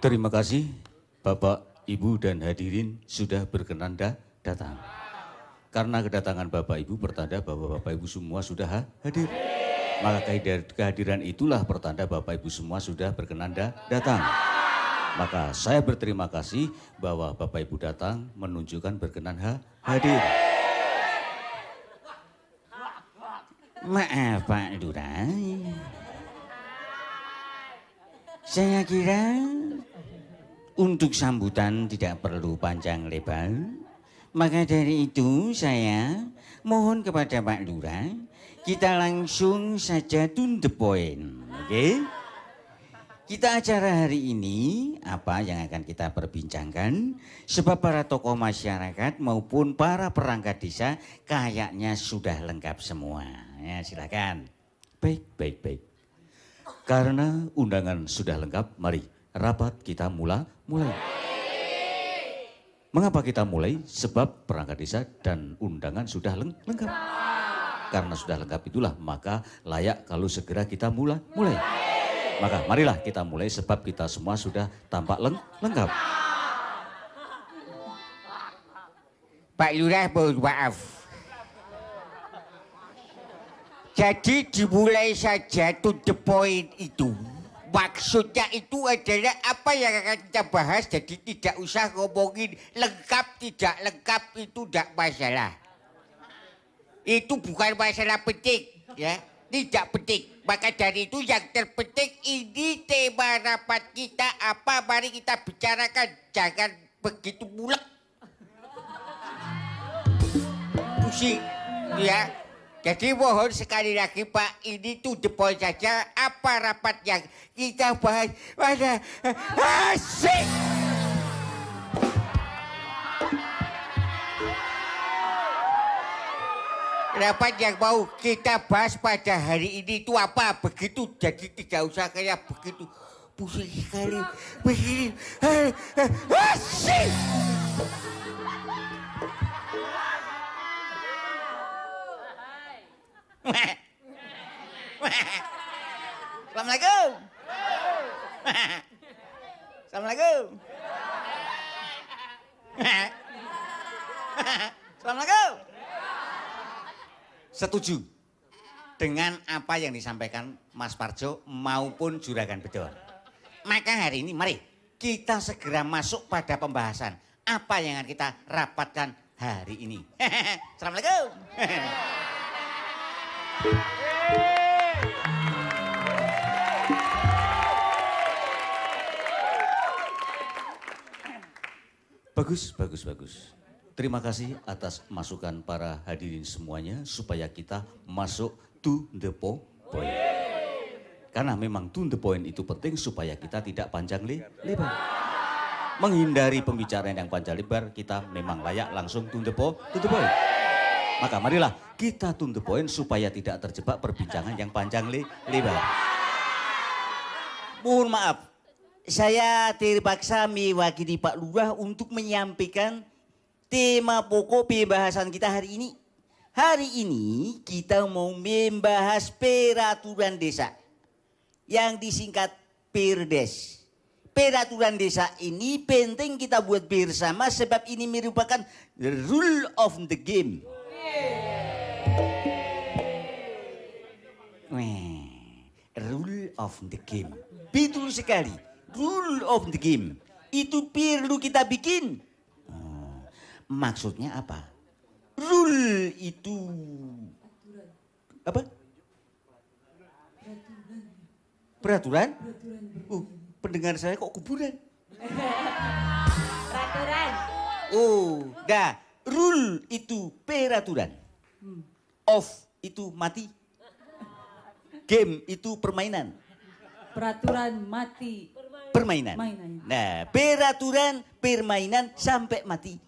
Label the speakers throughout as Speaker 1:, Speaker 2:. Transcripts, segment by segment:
Speaker 1: Terima kasih Bapak, Ibu dan hadirin sudah berkenan datang. Karena kedatangan Bapak Ibu pertanda bahwa Bapak Ibu semua sudah hadir. Maka kehadiran itulah pertanda Bapak Ibu semua sudah berkenan datang. Maka saya berterima kasih bahwa Bapak Ibu datang menunjukkan berkenan hadir. Maaf Pak Lurah, saya kira untuk sambutan tidak perlu panjang lebar. Maka dari itu saya mohon kepada Pak Lurah, kita langsung saja to the point, oke? Kita acara hari ini, apa yang akan kita perbincangkan, sebab para tokoh masyarakat maupun para perangkat desa kayaknya sudah lengkap semua. Ya, silakan. Baik. Karena undangan sudah lengkap, mari rapat kita mulai. Mengapa kita mulai? Sebab perangkat desa dan undangan sudah lengkap. Karena sudah lengkap itulah maka layak kalau segera kita mulai. Maka marilah kita mulai sebab kita semua sudah tampak lengkap.
Speaker 2: Pak Lurah mohon maaf. Jadi dimulai saja to the point itu. Maksudnya itu adalah apa yang akan kita bahas. Jadi tidak usah ngomongin lengkap tidak lengkap itu tidak masalah. Itu bukan masalah penting ya. Tidak penting. Maka dari itu yang terpenting ini tema rapat kita apa mari kita bicarakan. Jangan begitu mulek. Pusing ya. Jadi mohon sekali lagi Pak ini to the point saja apa rapat yang kita bahas. Pada asik. Rapat yang mau kita bahas pada hari ini itu apa? Begitu, jadi tidak usah kayak begitu. Pusing sekali, begini. Asik! Assalamualaikum. Assalamualaikum. Assalamualaikum.
Speaker 1: Setuju dengan apa yang disampaikan Mas Parjo maupun Juragan Bedor. Maka hari ini mari kita segera masuk pada pembahasan apa yang akan kita rapatkan hari ini. Assalamualaikum. Bagus. Terima kasih atas masukan para hadirin semuanya supaya kita masuk to the point. Karena memang to the point itu penting supaya kita tidak panjang lebar. Menghindari pembicaraan yang panjang lebar, kita memang layak langsung to the point. Maka marilah kita to the point supaya tidak terjebak perbincangan yang panjang lebar.
Speaker 2: Mohon maaf, saya terpaksa mewakili Pak Lurah untuk menyampaikan tema pokok pembahasan kita hari ini. Hari ini kita mau membahas peraturan desa yang disingkat Perdes. Peraturan desa ini penting kita buat bersama sebab ini merupakan the rule of the game. Rule of the game. Betul sekali. Rule of the game. Itu perlu kita bikin.
Speaker 1: Maksudnya apa?
Speaker 2: Rule itu apa? Peraturan? Pendengar saya kok kuburan?
Speaker 3: Peraturan.
Speaker 2: Dah. Rule itu peraturan. Off itu mati. Game itu permainan.
Speaker 3: Peraturan mati.
Speaker 2: Permainan. Nah, peraturan permainan sampai mati.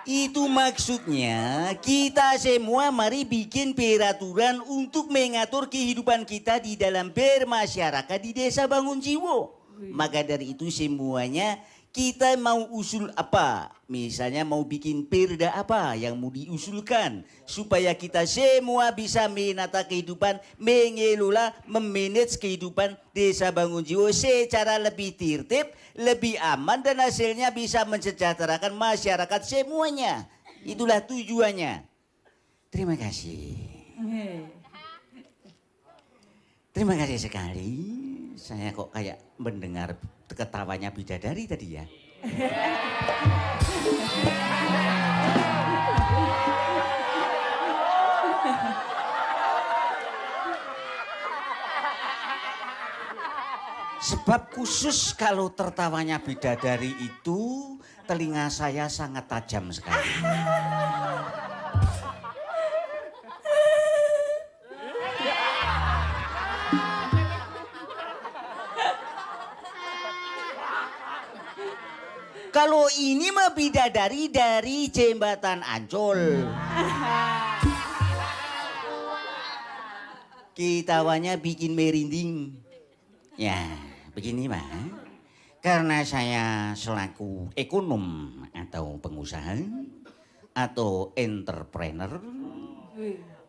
Speaker 2: Itu maksudnya kita semua mari bikin peraturan untuk mengatur kehidupan kita di dalam bermasyarakat di Desa Bangun Jiwo. Maka dari itu semuanya
Speaker 1: kita mau usul apa? Misalnya mau bikin perda apa yang mau diusulkan supaya kita semua bisa menata kehidupan, mengelola, memanage kehidupan Desa Bangunjiwo secara lebih tertib, lebih aman dan hasilnya bisa mensejahterakan masyarakat semuanya. Itulah tujuannya. Terima kasih. Terima kasih sekali. Saya kok kayak mendengar ketawanya bidadari tadi ya. Sebab khusus kalau tertawanya bidadari itu telinga saya sangat tajam sekali. Kalau ini mah bidadari dari Jembatan Ancol. Kitawanya bikin merinding. Ya, begini mah. Karena saya selaku ekonom atau pengusaha atau entrepreneur,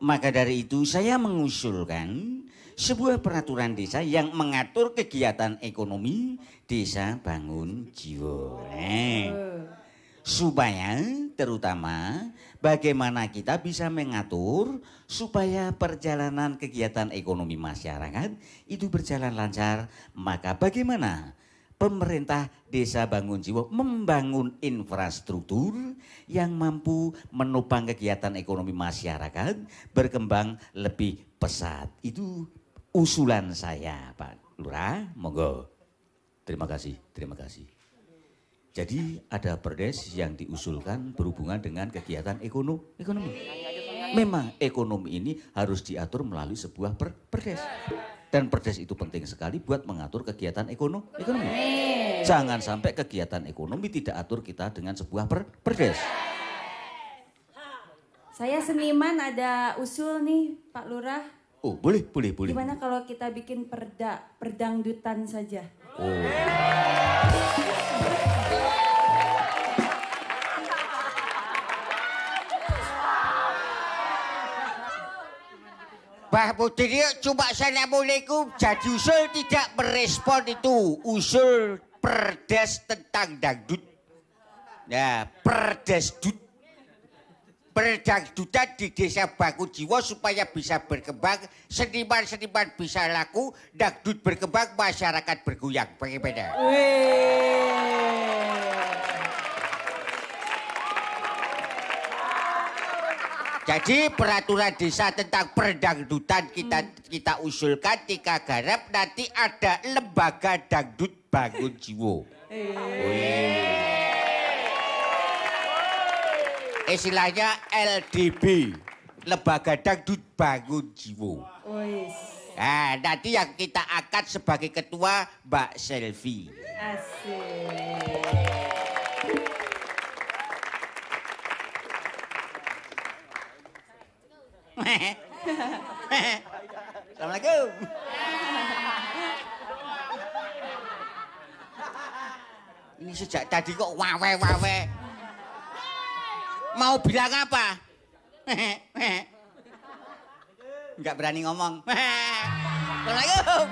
Speaker 1: maka dari itu saya mengusulkan sebuah peraturan desa yang mengatur kegiatan ekonomi Desa Bangunjiwo. Supaya terutama bagaimana kita bisa mengatur supaya perjalanan kegiatan ekonomi masyarakat itu berjalan lancar, maka bagaimana pemerintah Desa Bangunjiwo membangun infrastruktur yang mampu menopang kegiatan ekonomi masyarakat berkembang lebih pesat. Itu usulan saya, Pak Lurah. Monggo. Terima kasih, terima kasih. Jadi ada perdes yang diusulkan berhubungan dengan kegiatan ekonomi. Memang ekonomi ini harus diatur melalui sebuah perdes. Dan perdes itu penting sekali buat mengatur kegiatan ekonomi. Jangan sampai kegiatan ekonomi tidak atur kita dengan sebuah perdes.
Speaker 3: Saya seniman ada usul nih Pak Lurah.
Speaker 1: Oh boleh.
Speaker 3: Gimana kalau kita bikin perdangdutan saja?
Speaker 1: Oh.
Speaker 2: Mbah Putri, coba assalamualaikum. Jadi usul tidak merespon itu. Usul perdes tentang dangdut. Nah, perdangdutan di Desa Bangunjiwo supaya bisa berkembang, seniman-seniman bisa laku, dangdut berkembang, masyarakat bergoyang. Bagaimana? Jadi peraturan desa tentang perdangdutan kita usulkan Tika garap, nanti ada lembaga dangdut Bangunjiwo. Istilahnya LDB, Lembaga Dangdut Bangunjiwo. Nah, nanti yang kita angkat sebagai ketua Mbak Selvi.
Speaker 3: Asik.
Speaker 2: Assalamualaikum. Ini sejak tadi kok wawe. Mau bilang apa? Enggak berani ngomong. Assalamualaikum.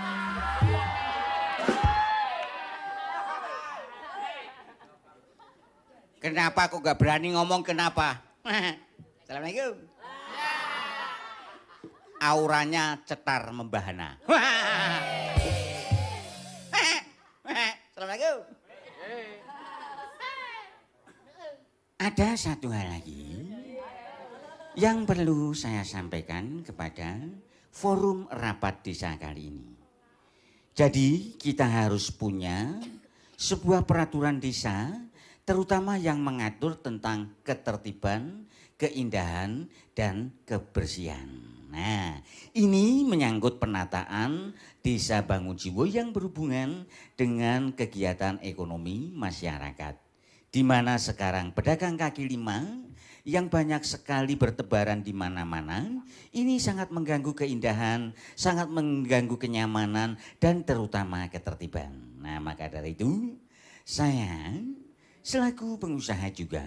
Speaker 2: Kenapa kok enggak berani ngomong, kenapa? Assalamualaikum. Auranya cetar membahana. Assalamualaikum.
Speaker 1: Ada satu hal lagi yang perlu saya sampaikan kepada forum rapat desa kali ini. Jadi kita harus punya sebuah peraturan desa terutama yang mengatur tentang ketertiban, keindahan, dan kebersihan. Nah, ini menyangkut penataan Desa Bangunjiwo yang berhubungan dengan kegiatan ekonomi masyarakat. Di mana sekarang pedagang kaki lima yang banyak sekali bertebaran di mana-mana, ini sangat mengganggu keindahan, sangat mengganggu kenyamanan, dan terutama ketertiban. Nah, maka dari itu saya selaku pengusaha juga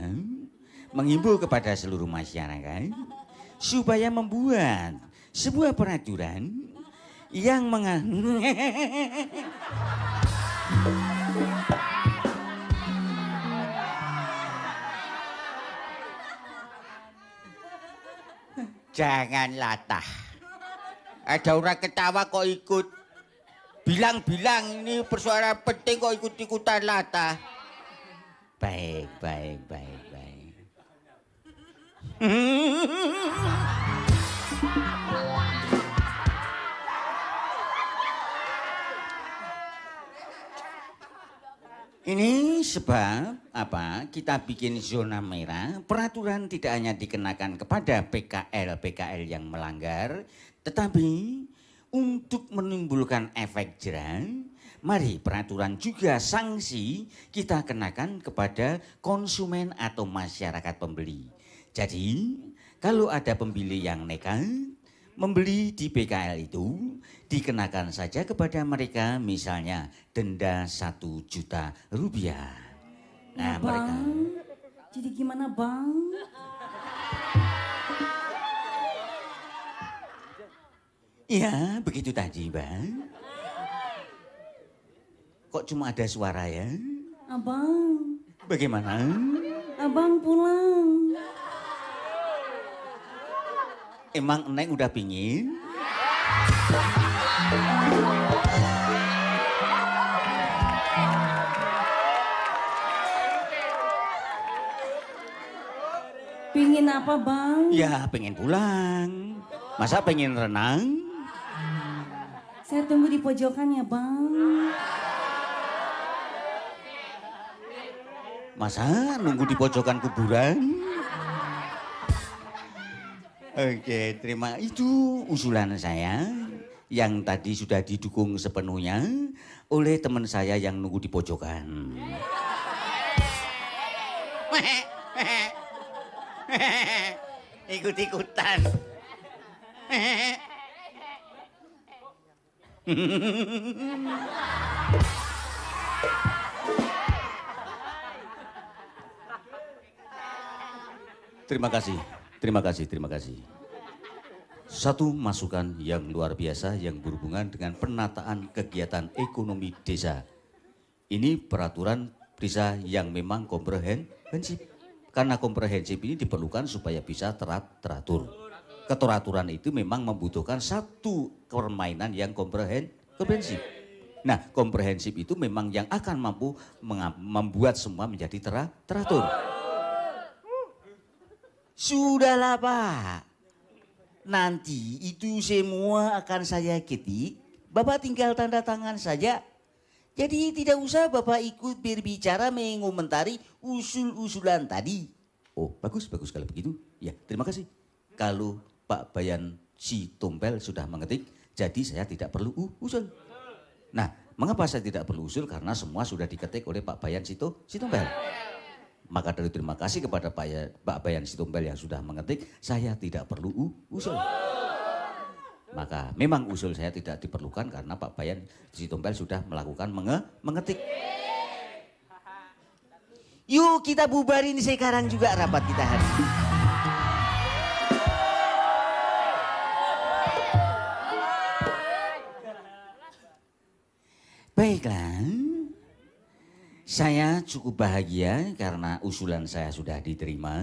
Speaker 1: menghimbau kepada seluruh masyarakat supaya membuat sebuah peraturan yang
Speaker 2: Jangan latah. Ada orang ketawa kok ikut. Bilang-bilang ini persoalan penting kok ikut-ikutan latah.
Speaker 1: baik, baik, baik, baik. Ini sebab apa? Kita bikin zona merah, peraturan tidak hanya dikenakan kepada PKL yang melanggar, tetapi untuk menimbulkan efek jerah, mari peraturan juga sanksi kita kenakan kepada konsumen atau masyarakat pembeli. Jadi, kalau ada pembeli yang nekat membeli di PKL itu, dikenakan saja kepada mereka misalnya denda 1 juta rupiah. Nah, mereka.
Speaker 3: Jadi gimana bang?
Speaker 1: Ya, begitu tadi, Bang. Kok cuma ada suara ya?
Speaker 3: Abang,
Speaker 1: Bagaimana?
Speaker 3: abang pulang.
Speaker 1: Emang Neng udah pingin?
Speaker 3: Pingin apa bang?
Speaker 1: Ya, pengen pulang. Masa pengen renang?
Speaker 3: Saya tunggu di pojokan ya bang.
Speaker 1: Masa nunggu di pojokan kuburan? Oke, terima itu usulan saya yang tadi sudah didukung sepenuhnya oleh teman saya yang nunggu di pojokan.
Speaker 2: Ikut-ikutan.
Speaker 1: Terima kasih, terima kasih, terima kasih. Satu masukan yang luar biasa yang berhubungan dengan penataan kegiatan ekonomi desa. Ini peraturan desa yang memang komprehensif. Karena komprehensif ini diperlukan supaya bisa teratur. Keteraturan itu memang membutuhkan satu permainan yang komprehensif. Nah, komprehensif itu memang yang akan mampu membuat semua menjadi teratur. Sudahlah Pak, nanti itu semua akan saya ketik, Bapak tinggal tanda tangan saja. Jadi tidak usah Bapak ikut berbicara mengomentari usul-usulan tadi. Oh bagus, bagus kalau begitu. Ya terima kasih. Kalau Pak Bayan Sitompel sudah mengetik, jadi saya tidak perlu usul. Nah mengapa saya tidak perlu usul? Karena semua sudah diketik oleh Pak Bayan Sitompel. Maka dari terima kasih kepada Pak Bayan Sitompel yang sudah mengetik, saya tidak perlu usul. Maka memang usul saya tidak diperlukan karena Pak Bayan Sitompel sudah melakukan mengetik. Yuk kita bubarin sekarang juga rapat kita hari ini. Baiklah. Saya cukup bahagia karena usulan saya sudah diterima.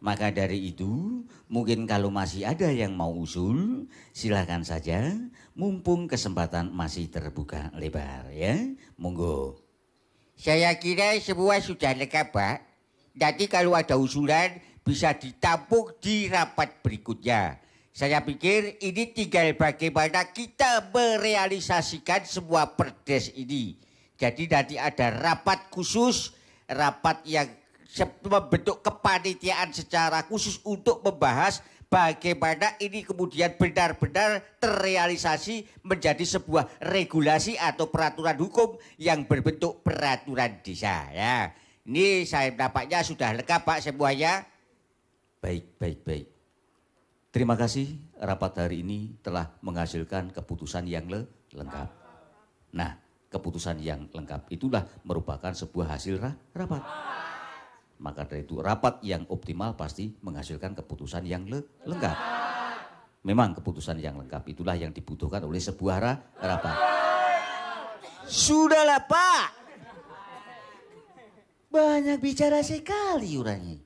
Speaker 1: Maka dari itu, mungkin kalau masih ada yang mau usul, silakan saja. Mumpung kesempatan masih terbuka lebar ya. Monggo.
Speaker 2: Saya kira semua sudah lengkap, Pak. Nanti kalau ada usulan bisa ditampung di rapat berikutnya. Saya pikir ini tinggal bagaimana kita merealisasikan semua perdes ini. Jadi nanti ada rapat khusus, rapat yang membentuk kepanitiaan secara khusus untuk membahas bagaimana ini kemudian benar-benar terrealisasi menjadi sebuah regulasi atau peraturan hukum yang berbentuk peraturan desa. Ya, ini saya nampaknya sudah lengkap Pak semuanya.
Speaker 1: Baik, baik, baik. Terima kasih rapat hari ini telah menghasilkan keputusan yang lengkap. Nah, keputusan yang lengkap itulah merupakan sebuah hasil rapat. Maka dari itu rapat yang optimal pasti menghasilkan keputusan yang lengkap. Memang keputusan yang lengkap itulah yang dibutuhkan oleh sebuah rapat.
Speaker 2: Sudahlah Pak. Banyak bicara sekali orangnya.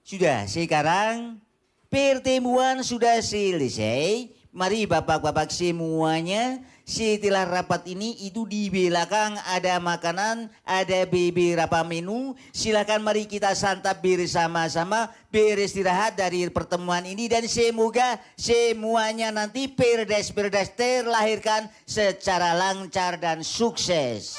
Speaker 2: Sudah, sekarang pertemuan sudah selesai. Mari bapak-bapak semuanya, setelah rapat ini itu di belakang ada makanan, ada beberapa menu. Silakan mari kita santap bersama-sama, beristirahat dari pertemuan ini. Dan semoga semuanya nanti perdes-perdes terlahirkan secara lancar dan sukses.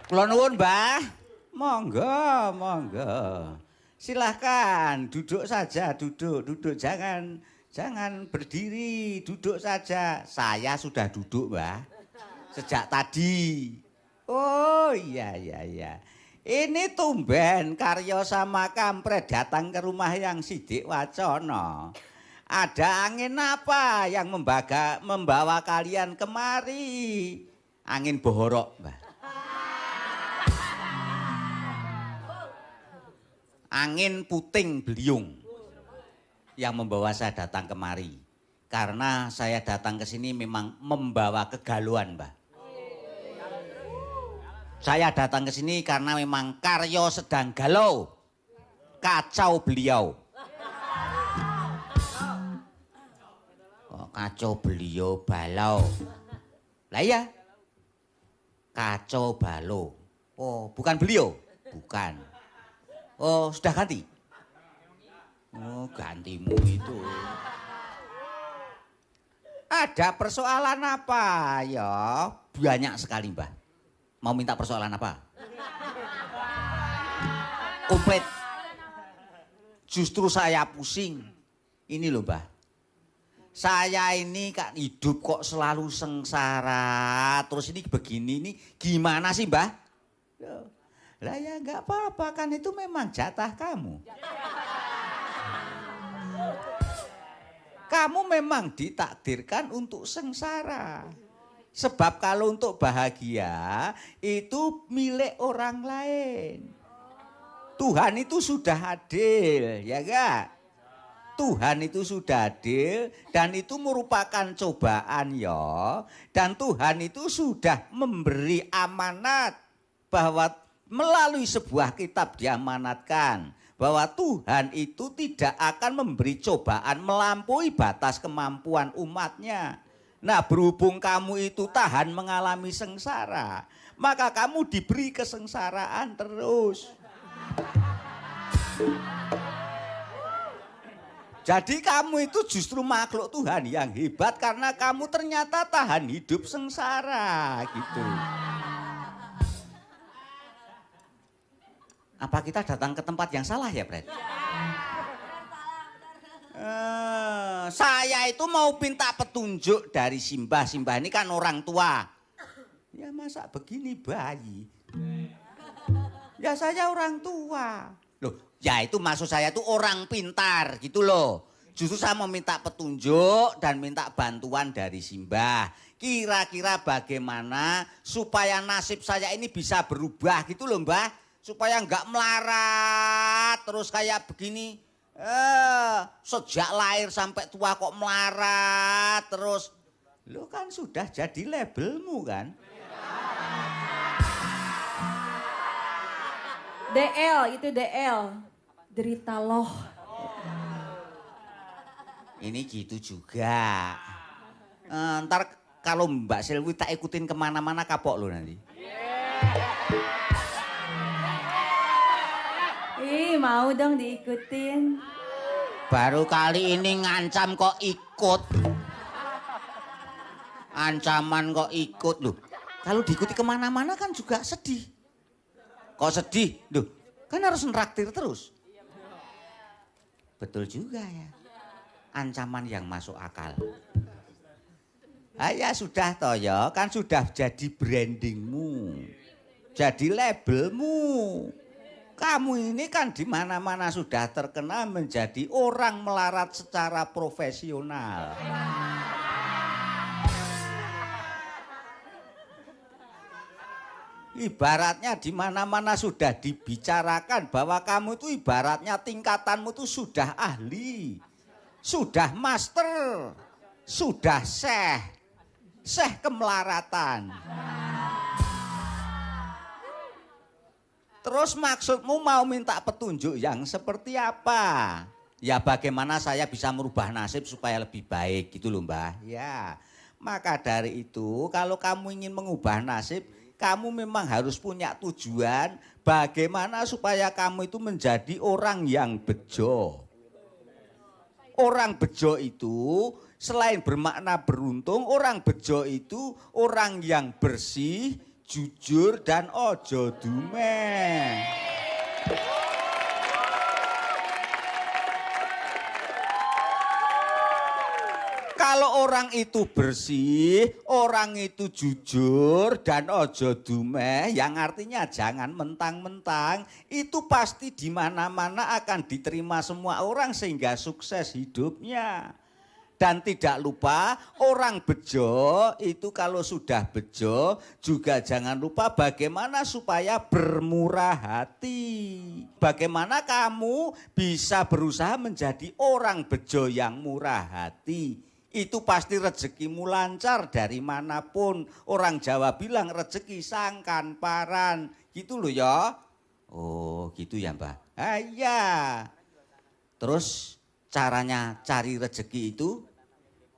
Speaker 2: Kula nuwun, Mbah.
Speaker 1: Monggo, monggo. Silahkan duduk saja, duduk. Jangan berdiri, duduk saja. Saya sudah duduk, Mbah. Sejak tadi. Oh iya. Ini tumben Karyo sama Kampret datang ke rumah yang Sidik Wacono. Ada angin apa yang membawa kalian kemari? Angin bohorok, Mbah. Angin puting beliung yang membawa saya datang kemari. Karena saya datang ke sini memang membawa kegalauan, Mbah. Saya datang ke sini karena memang Karyo sedang galau. Kacau beliau.
Speaker 2: Oh, kacau beliau balau.
Speaker 1: Lah iya.
Speaker 2: Kacau balau.
Speaker 1: Oh, bukan beliau?
Speaker 2: Bukan.
Speaker 1: Oh, sudah ganti?
Speaker 2: Oh, gantimu itu.
Speaker 1: Ada persoalan apa ya? Banyak sekali, Mbah. Mau minta persoalan apa?
Speaker 2: Komplit.
Speaker 1: Justru saya pusing. Ini loh, Mbah. Saya ini kan hidup kok selalu sengsara. Terus ini begini, ini gimana sih, Mbah? Lah ya nggak apa-apa, kan itu memang jatah kamu. Kamu memang ditakdirkan untuk sengsara. Sebab kalau untuk bahagia itu milik orang lain. Tuhan itu sudah adil, ya enggak? Tuhan itu sudah adil dan itu merupakan cobaan ya. Dan Tuhan itu sudah memberi amanat bahwa melalui sebuah kitab diamanatkan bahwa Tuhan itu tidak akan memberi cobaan melampaui batas kemampuan umatnya. Nah, berhubung kamu itu tahan mengalami sengsara, maka kamu diberi kesengsaraan terus. Jadi kamu itu justru makhluk Tuhan yang hebat karena kamu ternyata tahan hidup sengsara gitu. Apa kita datang ke tempat yang salah ya, Bret? Saya itu mau minta petunjuk dari Simbah. Simbah ini kan orang tua. Ya masa begini bayi? Ya saya orang tua. Loh, ya itu maksud saya itu orang pintar gitu loh.
Speaker 2: Justru saya meminta petunjuk dan minta bantuan dari Simbah. Kira-kira bagaimana supaya nasib saya ini bisa berubah gitu loh Mbah. Supaya enggak melarat terus kayak begini. Sejak lahir sampai tua kok melarat terus. Lo kan sudah jadi labelmu kan.
Speaker 3: DL, itu DL. Derita loh.
Speaker 2: Ini gitu juga. Ntar kalau Mbak Selwi tak ikutin kemana-mana kapok lo nanti.
Speaker 3: Ih, mau dong diikutin.
Speaker 2: Baru kali ini ngancam kok ikut. Ancaman kok ikut loh. Kalau diikuti kemana-mana kan juga sedih. Kok sedih? Loh, kan harus neraktir terus. Betul juga ya. Ancaman yang masuk akal. Ya sudah toh ya, kan sudah jadi brandingmu. Jadi labelmu. Kamu ini kan di mana-mana sudah terkenal menjadi orang melarat secara profesional. Ibaratnya di mana-mana sudah dibicarakan bahwa kamu itu ibaratnya tingkatanmu itu sudah ahli, sudah master, sudah syekh kemelaratan. Terus maksudmu mau minta petunjuk yang seperti apa? Ya bagaimana saya bisa merubah nasib supaya lebih baik gitu loh Mbah. Ya, maka dari itu kalau kamu ingin mengubah nasib, kamu memang harus punya tujuan bagaimana supaya kamu itu menjadi orang yang bejo. Orang bejo itu selain bermakna beruntung, orang bejo itu orang yang bersih, jujur dan ojo dumeh. Kalau orang itu bersih, orang itu jujur dan ojo dumeh, yang artinya jangan mentang-mentang, itu pasti di mana-mana akan diterima semua orang sehingga sukses hidupnya. Dan tidak lupa orang bejo itu kalau sudah bejo juga jangan lupa bagaimana supaya bermurah hati. Bagaimana kamu bisa berusaha menjadi orang bejo yang murah hati. Itu pasti rezekimu lancar dari manapun. Orang Jawa bilang rezeki sangkan paran. Gitu loh ya. Oh gitu ya Mbak. Iya. Terus caranya cari rezeki itu,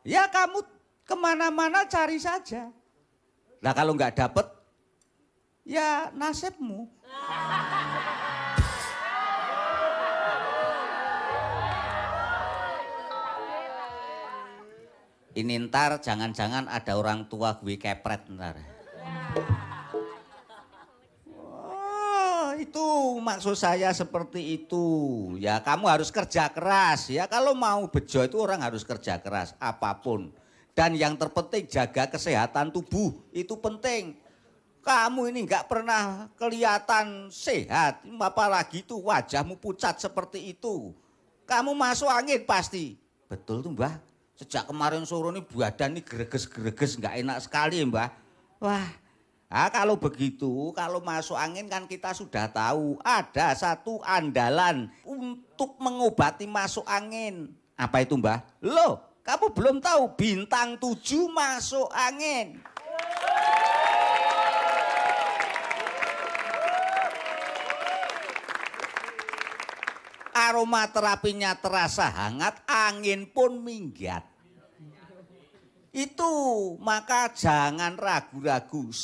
Speaker 2: ya kamu kemana-mana cari saja. Nah kalau nggak dapet, ya nasibmu. Ini ntar jangan-jangan ada orang tua gue kepret ntar. Itu maksud saya seperti itu. Ya kamu harus kerja keras ya. Kalau mau bejo itu orang harus kerja keras apapun. Dan yang terpenting jaga kesehatan tubuh itu penting. Kamu ini nggak pernah kelihatan sehat. Apalagi itu wajahmu pucat seperti itu. Kamu masuk angin pasti. Betul tuh Mbah. Sejak kemarin sore ini badan ini greges-greges nggak enak sekali Mbah. Wah. Nah, kalau begitu, kalau masuk angin kan kita sudah tahu ada satu andalan untuk mengobati masuk angin. Apa itu Mbah? Loh, kamu belum tahu bintang 7 masuk angin. Aroma terapinya terasa hangat, angin pun minggat. Itu maka jangan ragu-ragu.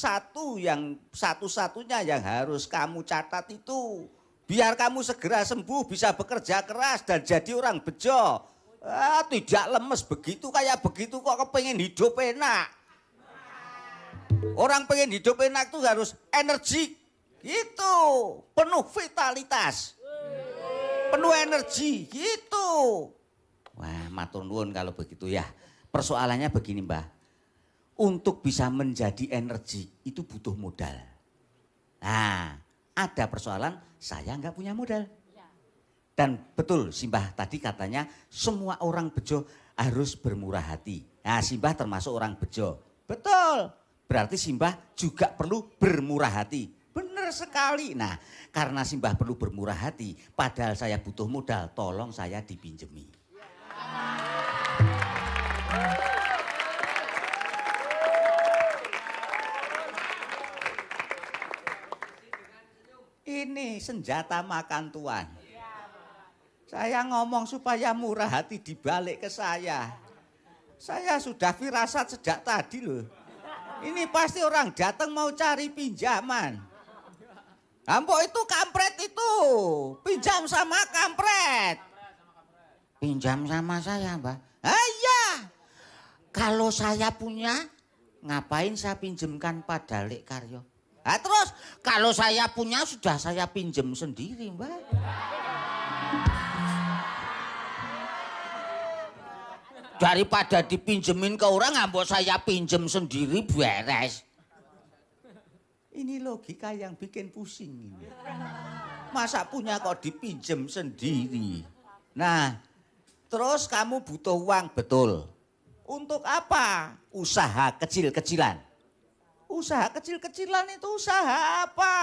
Speaker 2: Satu-satunya yang harus kamu catat itu biar kamu segera sembuh, bisa bekerja keras dan jadi orang bejo. Tidak lemes begitu kayak begitu kok kepengen hidup enak. Orang pengen hidup enak tuh harus energi gitu, penuh vitalitas, penuh energi gitu. Wah matur nuwun kalau begitu ya. Persoalannya begini Mbah, untuk bisa menjadi energi itu butuh modal. Nah, ada persoalan saya nggak punya modal.
Speaker 1: Dan betul Simbah tadi katanya semua orang bejo harus bermurah hati. Nah Simbah termasuk orang bejo. Betul. Berarti Simbah juga perlu bermurah hati. Benar sekali. Nah karena Simbah perlu bermurah hati. Padahal saya butuh modal. Tolong saya dipinjemi. Ini senjata makan tuan. Saya ngomong supaya murah hati dibalik ke saya. Saya sudah firasat sejak tadi loh. Ini pasti orang datang mau cari pinjaman. Ampok itu kampret itu. Pinjam sama kampret. Pinjam sama saya mbak. Iya. Kalau saya punya, ngapain saya pinjemkan pada Lek Karyo? Nah, terus kalau saya punya sudah saya pinjem sendiri mbak. Daripada dipinjemin ke orang, ngambok saya pinjem sendiri beres. Ini logika yang bikin pusing ini. Masa punya kok dipinjem sendiri. Nah, terus kamu butuh uang, betul. Untuk apa? Usaha kecil-kecilan. Usaha kecil-kecilan itu usaha apa?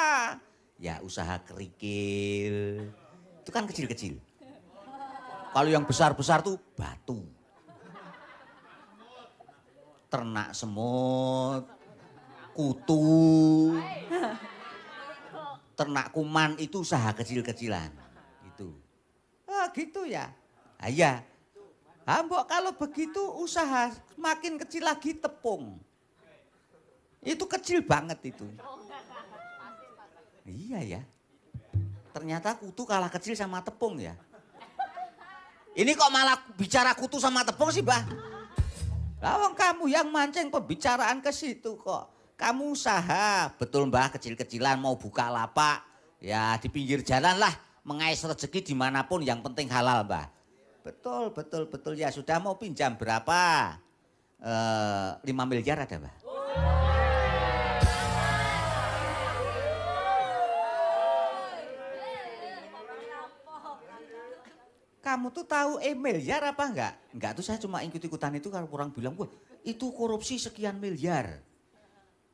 Speaker 1: Ya usaha kerikil. Itu kan kecil-kecil. Kalau yang besar-besar tuh batu. Ternak semut, kutu, ternak kuman itu usaha kecil-kecilan. Gitu. Ah gitu ya. Ah, iya. Mbok kalau begitu usaha makin kecil lagi tepung. Itu kecil banget itu. Iya ya. Ternyata kutu kalah kecil sama tepung ya. Ini kok malah bicara kutu sama tepung sih, Mbah? Lawang kamu yang mancing pembicaraan ke situ kok. Kamu usaha, betul Mbah, kecil-kecilan mau buka lapak. Ya di pinggir jalan lah, mengais rezeki dimanapun yang penting halal Mbah. Betul, betul, betul ya. Sudah mau pinjam berapa? 5 miliar ada Mbah? Kamu tuh tahu miliar apa enggak? Enggak tuh saya cuma ikut-ikutan itu kalau orang bilang, wah itu korupsi sekian miliar.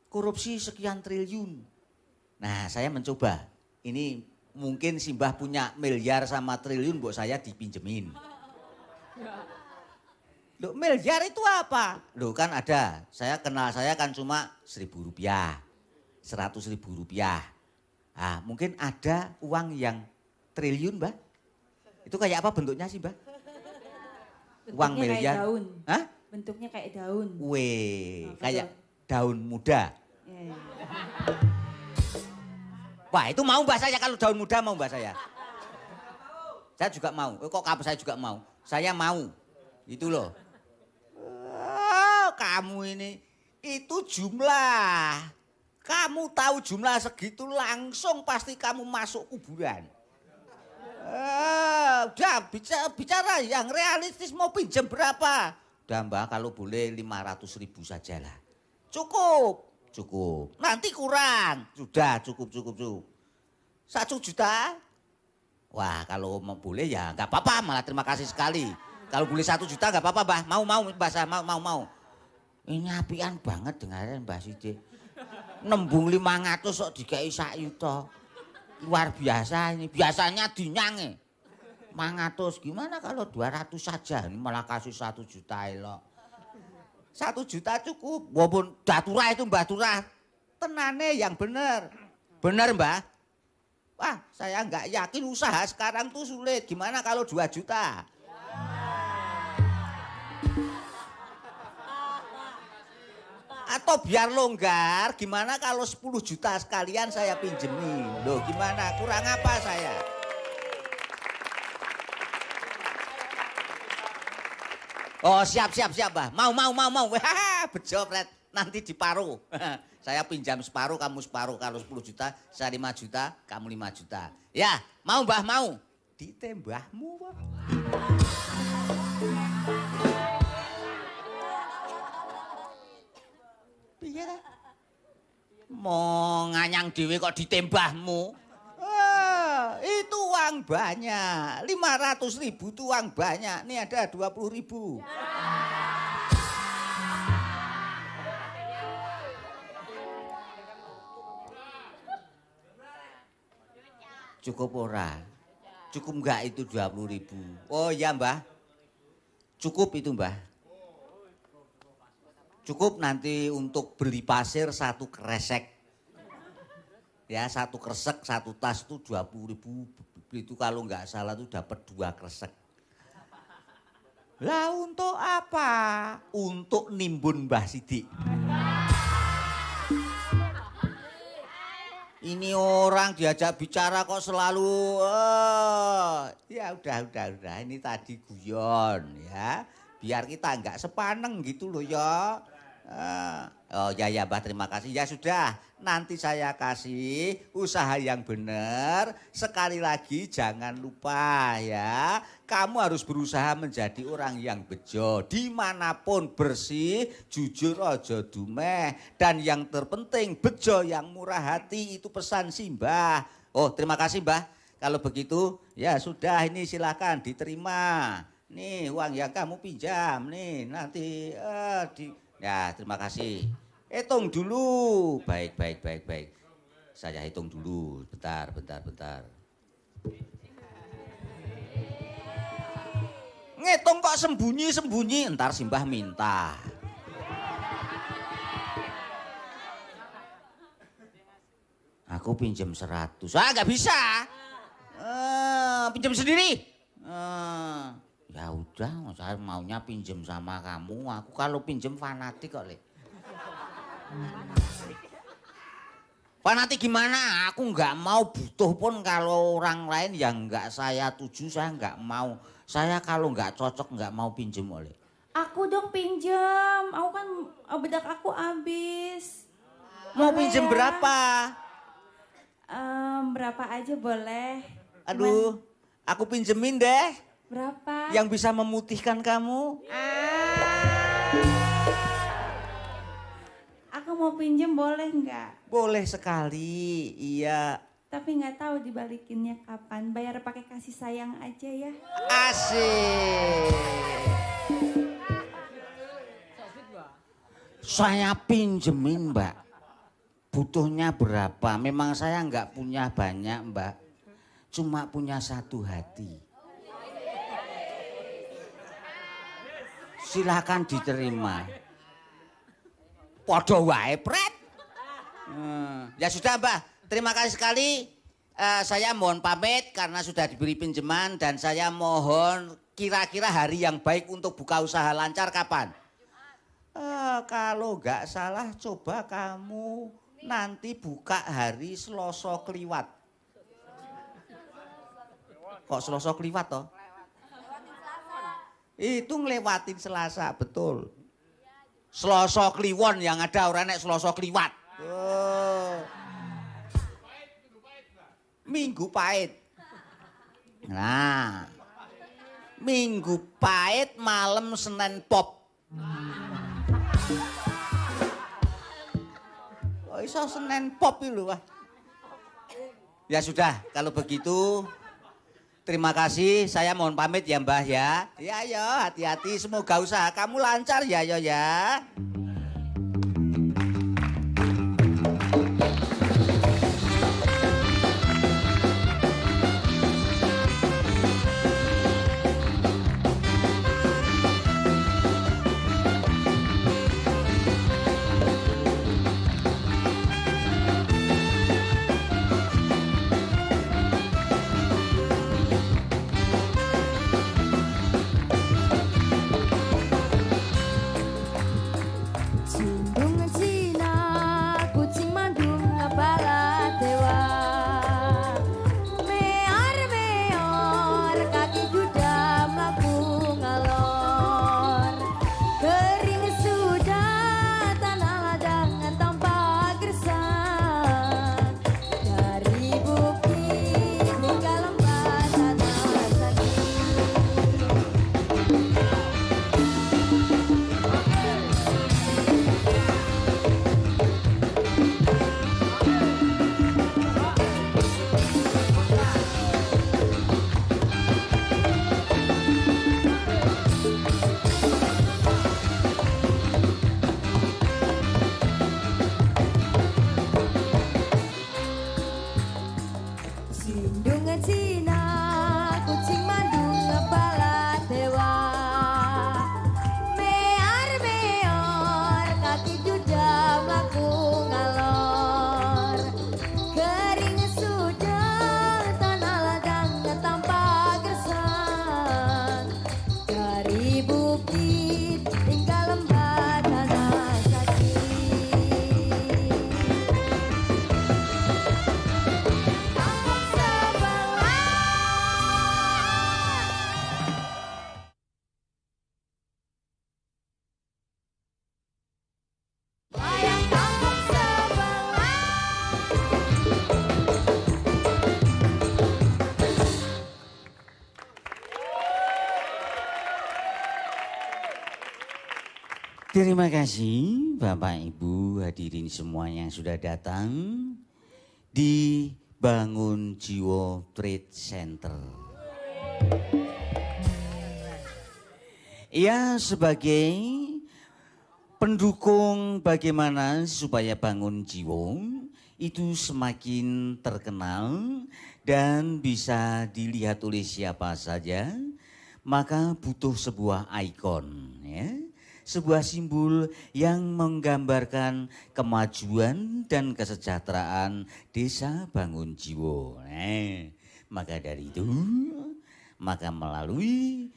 Speaker 1: Korupsi sekian triliun. Nah saya mencoba, ini mungkin Simbah punya miliar sama triliun buat saya dipinjemin. Loh miliar itu apa? Loh kan ada, saya kenal saya kan cuma Rp1.000, Rp100.000. Ah mungkin ada uang yang triliun Mbak? Itu kayak apa bentuknya sih, Mbak? Uang miliar.
Speaker 3: Kayak daun.
Speaker 1: Hah?
Speaker 3: Bentuknya kayak daun.
Speaker 1: Weh,
Speaker 3: Oh,
Speaker 1: kayak daun muda.
Speaker 3: Yeah.
Speaker 1: Wah, itu mau Mbak saya kalau daun muda mau Mbak saya. Saya juga mau. Kok saya juga mau? Saya mau. Itu loh. Oh, kamu ini itu jumlah. Kamu tahu jumlah segitu langsung pasti kamu masuk kuburan. Udah bicara yang realistis mau pinjam berapa? Udah Mbak kalau boleh 500.000 sajalah. Cukup. Nanti kurang. Sudah cukup. 1 juta? Wah kalau mau boleh ya nggak apa-apa malah terima kasih sekali. Kalau boleh 1 juta nggak apa-apa Mbak. Mau Mbak saya mau. Ini apian banget dengaran Mbak Sidik. Nembung 500 kok dikai 1 juta. Luar biasa ini, biasanya dinyang 500, gimana kalau 200 saja, ini malah kasih 1 juta elok. 1 juta cukup, walaupun datura itu Mbak Turah, tenane yang bener. Bener Mbak? Wah saya nggak yakin usaha sekarang tuh sulit, gimana kalau 2 juta? Atau biar longgar, gimana kalau 10 juta sekalian saya pinjemin? Loh gimana, kurang apa saya? Oh siap Mbah, mau. Wah bejo Fred, nanti diparuh. Saya pinjam separuh, kamu separuh. Kalau 10 juta, saya 5 juta, kamu 5 juta. Ya, mau Mbah, mau. Ditembahmu Mbah. Piye ta? Mau nganyang dhewe kok ditembahmu. Itu
Speaker 2: uang banyak. 500.000 itu uang banyak. Nih ada 20.000. Cukup ora? Cukup enggak itu 20.000? Oh iya Mbah. Cukup itu Mbah. Cukup nanti untuk beli pasir 1 kresek. Ya 1 kresek, 1 tas itu 20.000. Itu kalau enggak salah tuh dapat 2 kresek. Lah untuk apa? Untuk nimbun Mbah Sidik. Ini orang diajak bicara kok selalu ya udah ini tadi guyon ya biar kita nggak sepaneng gitu loh ya. Oh ya Mbah terima kasih ya sudah nanti saya kasih usaha yang benar sekali lagi jangan lupa ya kamu harus berusaha menjadi orang yang bejo dimanapun bersih jujur ojo dumeh dan yang terpenting bejo yang murah hati itu pesan si Mbah. Oh terima kasih Mbah kalau begitu ya sudah ini silakan diterima nih uang yang kamu pinjam nih nanti ya terima kasih. Hitung dulu. Baik. Saya hitung dulu. Bentar. Ngitung kok sembunyi. Entar Simbah minta. Aku pinjam 100. Nggak bisa. Pinjam sendiri. Ya udah, saya maunya pinjam sama kamu. Aku kalau pinjam fanatik kok, Le. Fanatik gimana? Aku nggak mau butuh pun kalau orang lain yang nggak saya tuju, saya nggak mau. Saya kalau nggak cocok nggak mau pinjam oleh.
Speaker 3: Aku dong pinjam. Aku kan bedak aku habis.
Speaker 2: Mau
Speaker 3: Boleh
Speaker 2: pinjam
Speaker 3: ya?
Speaker 2: berapa?
Speaker 3: Berapa aja boleh.
Speaker 2: Aduh, aku pinjemin deh.
Speaker 3: Berapa?
Speaker 2: Yang bisa memutihkan kamu.
Speaker 3: Aku mau pinjam boleh nggak?
Speaker 2: Boleh sekali, iya.
Speaker 3: Tapi nggak tahu dibalikinnya kapan. Bayar pakai kasih sayang aja ya.
Speaker 2: Asik. Saya pinjemin Mbak. Butuhnya berapa? Memang saya nggak punya banyak Mbak. Cuma punya 1 hati. Silakan diterima. Podo wae pret. Ya sudah Mbak, terima kasih sekali. Saya mohon pamit karena sudah diberi pinjaman dan saya mohon kira-kira hari yang baik untuk buka usaha lancar kapan? Kalau nggak salah coba kamu nanti buka hari Selasa Kliwat. Kok Selasa Kliwat toh? Itu ngelewatin Selasa, betul. Selasa Kliwon yang ada orang nek Selasa Kliwat. Minggu Pahit. Nah. Minggu Pahit malam Senin Pop. Oh iso Senin Pop iki lho wah. Ya sudah, kalau begitu terima kasih, saya mohon pamit ya Mbah ya. Ya yo, hati-hati, semoga usaha kamu lancar ya yo ya.
Speaker 1: Terima kasih Bapak Ibu hadirin semua yang sudah datang di Bangun Jiwo Trade Center. Ya, sebagai pendukung bagaimana supaya Bangun Jiwo itu semakin terkenal dan bisa dilihat oleh siapa saja, maka butuh sebuah ikon, ya. Sebuah simbol yang menggambarkan kemajuan dan kesejahteraan desa Bangun Jiwo. Maka dari itu, maka melalui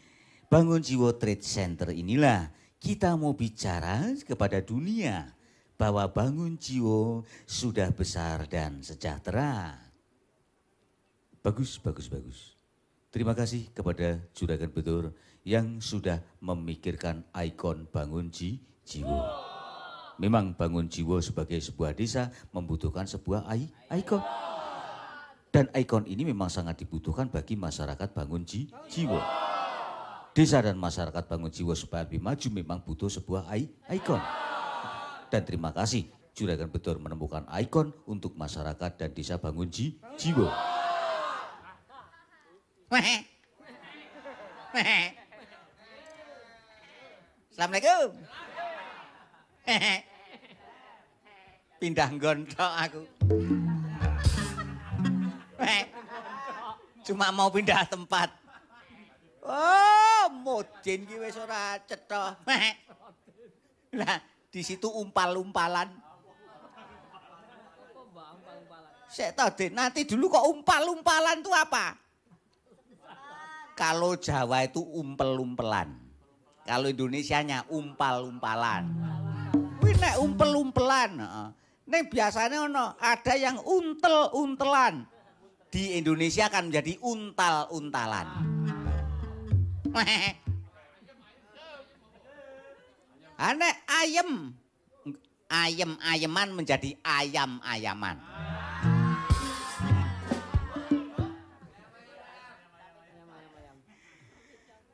Speaker 1: Bangun Jiwo Trade Center inilah kita mau bicara kepada dunia bahwa Bangun Jiwo sudah besar dan sejahtera. Bagus, bagus, bagus. Terima kasih kepada Juragan Betur yang sudah memikirkan ikon Bangun Jiwo. Memang Bangun Jiwo sebagai sebuah desa membutuhkan sebuah ikon. Dan ikon ini memang sangat dibutuhkan bagi masyarakat Bangun Jiwo. Desa dan masyarakat Bangun Jiwo supaya lebih maju memang butuh sebuah ikon. Dan terima kasih Juragan Betur menemukan ikon untuk masyarakat dan desa Bangun Jiwo.
Speaker 2: Assalamualaikum. Pindah gontok aku. Cuma mau pindah tempat. Oh, mudin ki wis ora cetha. Lah, di situ umpal-umpalan. Sek ta, Dik, nanti dulu kok umpal-umpalan itu apa? Kalau Jawa itu umpel-umpelan. Kalau Indonesianya umpal-umpalan. Kuwi nek umpel-umpelan, heeh. Nek biasanya ada yang untel-untelan. Di Indonesia kan menjadi untal-untalan. Nek ayem. Ayem-ayeman menjadi ayam-ayaman.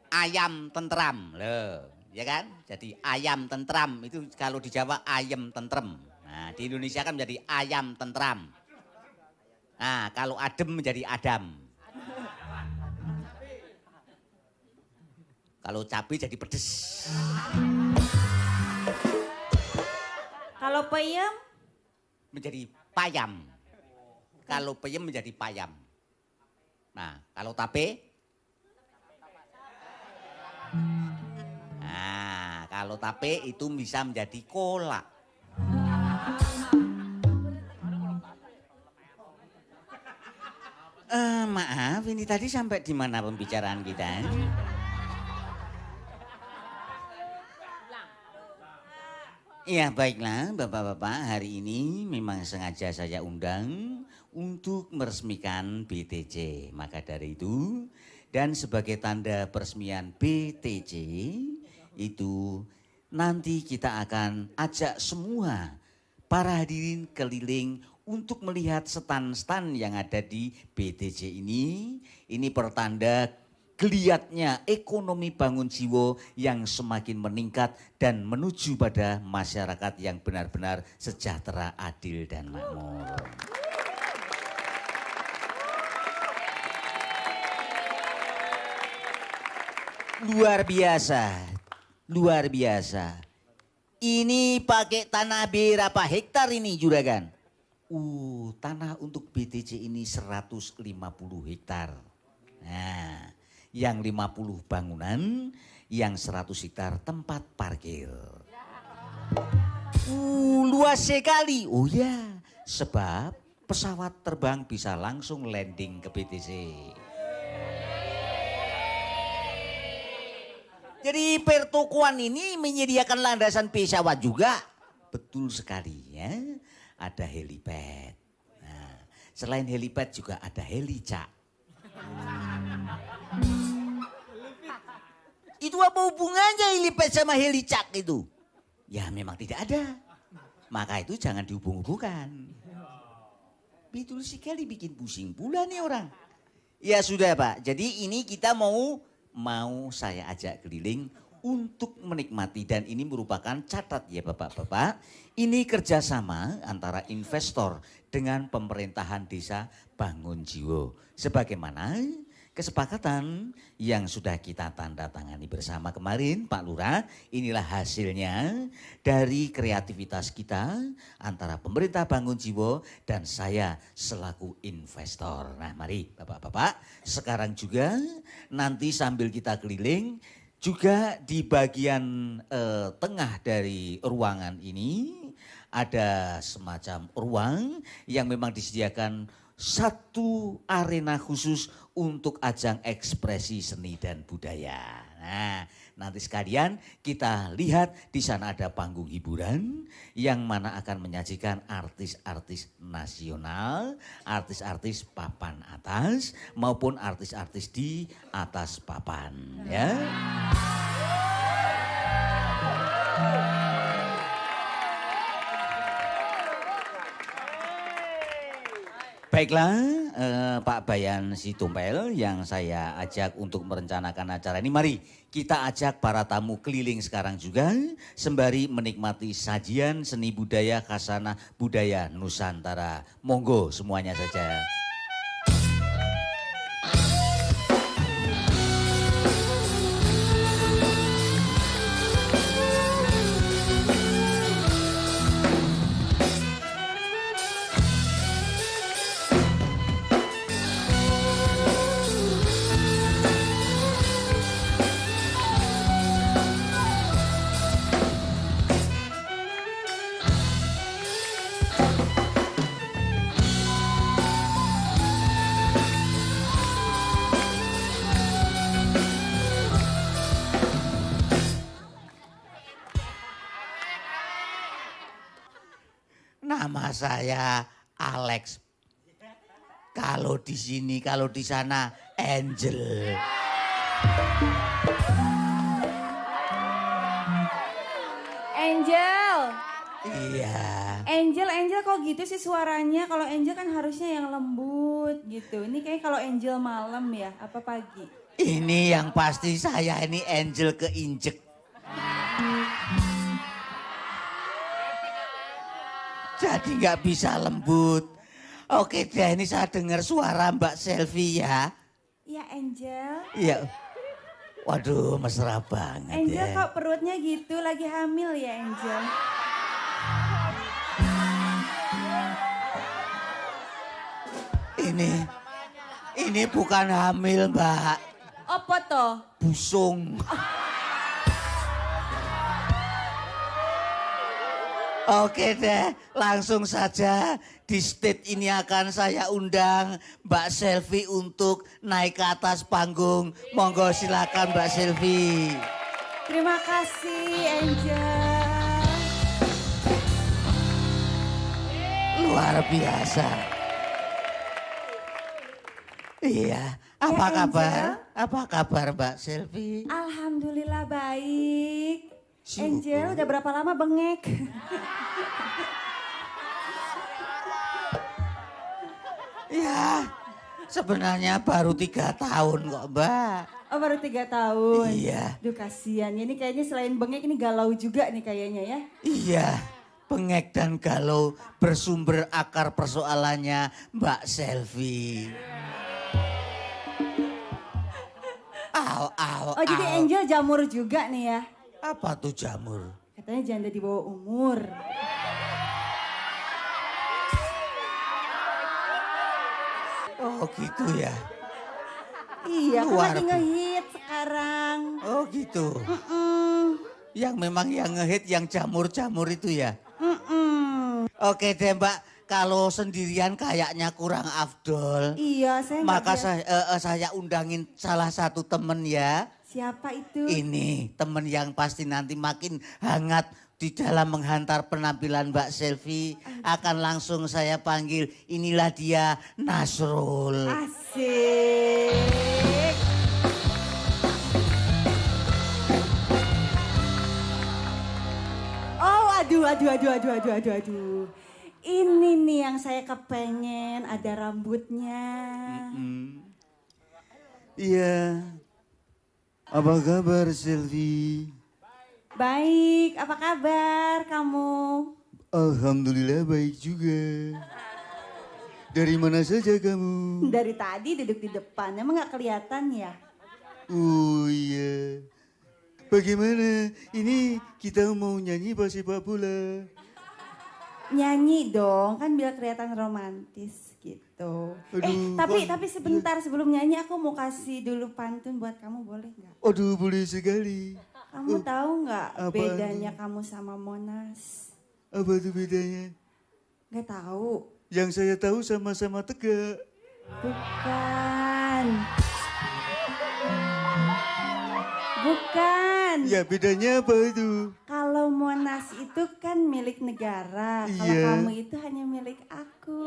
Speaker 2: Ayam tentram, loh, ya kan? Jadi ayam tentram itu kalau di Jawa ayam tentrem. Nah, di Indonesia kan menjadi ayam tentram. Nah, kalau adem menjadi adam. Kalau cabai jadi pedes.
Speaker 3: Kalau peyem?
Speaker 2: Menjadi payam. Kalau peyem menjadi payam. Nah, kalau tape? Nah, kalau tape itu bisa menjadi kolak.
Speaker 1: Maaf, ini tadi sampai di mana pembicaraan kita? Ya baiklah Bapak-Bapak, hari ini memang sengaja saya undang untuk meresmikan BTC. Maka dari itu, dan sebagai tanda peresmian BTC itu nanti kita akan ajak semua para hadirin keliling untuk melihat stan-stan yang ada di BTC ini. Ini pertanda geliatnya ekonomi Bangun Jiwo yang semakin meningkat dan menuju pada masyarakat yang benar-benar sejahtera, adil dan makmur. Luar biasa, luar biasa. Ini pakai tanah berapa hektar ini Juragan? Tanah untuk BTC ini 150 hektar. Nah, yang 50 bangunan, yang 100 hektar tempat parkir. Luas sekali. Oh ya, sebab pesawat terbang bisa langsung landing ke BTC. Jadi pertokoan ini menyediakan landasan pesawat juga. Betul sekali ya. Ada helipad. Nah, selain helipad juga ada helicak. Itu apa hubungannya helipad sama helicak itu? Ya memang tidak ada. Maka itu jangan dihubung-hubungkan. Betul sekali, bikin pusing pula nih orang. Ya sudah Pak, jadi ini kita mau saya ajak keliling untuk menikmati dan ini merupakan catat ya Bapak-bapak, ini kerjasama antara investor dengan pemerintahan desa Bangun Jiwo. Sebagaimana kesepakatan yang sudah kita tanda tangani bersama kemarin Pak Lurah, inilah hasilnya dari kreativitas kita antara pemerintah Bangun Jiwo dan saya selaku investor. Nah mari Bapak-bapak, sekarang juga nanti sambil kita keliling, juga di bagian tengah dari ruangan ini ada semacam ruang yang memang disediakan satu arena khusus untuk ajang ekspresi seni dan budaya. Nah, nanti sekalian kita lihat di sana ada panggung hiburan yang mana akan menyajikan artis-artis nasional, artis-artis papan atas maupun artis-artis di atas papan, ya. Baiklah Pak Bayan Situmpel yang saya ajak untuk merencanakan acara ini. Mari kita ajak para tamu keliling sekarang juga sembari menikmati sajian seni budaya khasana budaya Nusantara. Monggo semuanya saja. Nama saya Alex. Kalau di sini, kalau di sana Angel.
Speaker 3: Angel.
Speaker 1: Iya.
Speaker 3: Angel kok gitu sih suaranya? Kalau Angel kan harusnya yang lembut gitu. Ini kayak kalau Angel malam ya, apa pagi?
Speaker 1: Ini yang pasti saya ini Angel keinjek. Jadi nggak bisa lembut. Oke deh, ini saya dengar suara Mbak Selvi ya.
Speaker 3: Iya Angel.
Speaker 1: Iya. Waduh, mesra banget
Speaker 3: Angel
Speaker 1: ya.
Speaker 3: kok perutnya gitu, lagi hamil ya Angel?
Speaker 1: Ini bukan hamil Mbak.
Speaker 3: Apa toh?
Speaker 1: Busung. Oke deh, langsung saja di stage ini akan saya undang Mbak Selvi untuk naik ke atas panggung. Monggo silakan Mbak Selvi.
Speaker 3: Terima kasih Angel.
Speaker 1: Luar biasa. Iya, apa
Speaker 3: Ya,
Speaker 1: kabar?
Speaker 3: Angel.
Speaker 1: Apa kabar Mbak Selvi?
Speaker 3: Alhamdulillah baik.
Speaker 1: Syukur.
Speaker 3: Angel udah berapa lama bengek?
Speaker 1: Ya, sebenarnya baru 3 tahun kok Mbak.
Speaker 3: Oh baru 3 tahun.
Speaker 1: Iya.
Speaker 3: Duh kasihan. Ini kayaknya selain bengek ini galau juga nih kayaknya ya.
Speaker 1: Iya, bengek dan galau bersumber akar persoalannya Mbak Selvi.
Speaker 3: Oh jadi Angel jamur juga nih ya.
Speaker 1: Apa tuh jamur?
Speaker 3: Katanya janda di bawah umur.
Speaker 1: Oh gitu ya.
Speaker 3: Iya kan
Speaker 1: Luar
Speaker 3: lagi
Speaker 1: bi-
Speaker 3: ngehit sekarang.
Speaker 1: Oh gitu. Yang memang yang ngehit yang jamur-jamur itu ya. Oke deh Mbak, kalau sendirian kayaknya kurang afdol.
Speaker 3: Iya saya nggak
Speaker 1: Maka
Speaker 3: biasa.
Speaker 1: saya undangin salah satu temen ya.
Speaker 3: Siapa itu?
Speaker 1: Ini temen yang pasti nanti makin hangat di dalam menghantar penampilan Mbak Selvi. Akan langsung saya panggil, inilah dia Nasrul.
Speaker 3: Asik. Oh aduh. Ini nih yang saya kepengen ada rambutnya.
Speaker 1: Iya.
Speaker 4: Apa kabar Selvi?
Speaker 3: Baik, apa kabar kamu?
Speaker 4: Alhamdulillah baik juga. Dari mana saja kamu?
Speaker 3: Dari tadi duduk di depan, emang gak kelihatan ya?
Speaker 4: Oh iya. Bagaimana? Ini kita mau nyanyi apa sepak bola?
Speaker 3: Nyanyi dong, kan biar kelihatan romantis gitu.
Speaker 4: Aduh,
Speaker 3: Tapi sebentar sebelum nyanyi aku mau kasih dulu pantun buat kamu, boleh nggak?
Speaker 4: Aduh boleh sekali.
Speaker 3: Kamu tahu nggak
Speaker 4: apaan
Speaker 3: bedanya kamu sama Monas?
Speaker 4: Apa tuh bedanya?
Speaker 3: Nggak tahu.
Speaker 4: Yang saya tahu sama-sama tegak.
Speaker 3: Bukan. Bukan.
Speaker 4: Ya bedanya apa itu?
Speaker 3: Kalau Monas itu kan milik negara, kalau
Speaker 4: Iya.
Speaker 3: kamu itu hanya milik aku.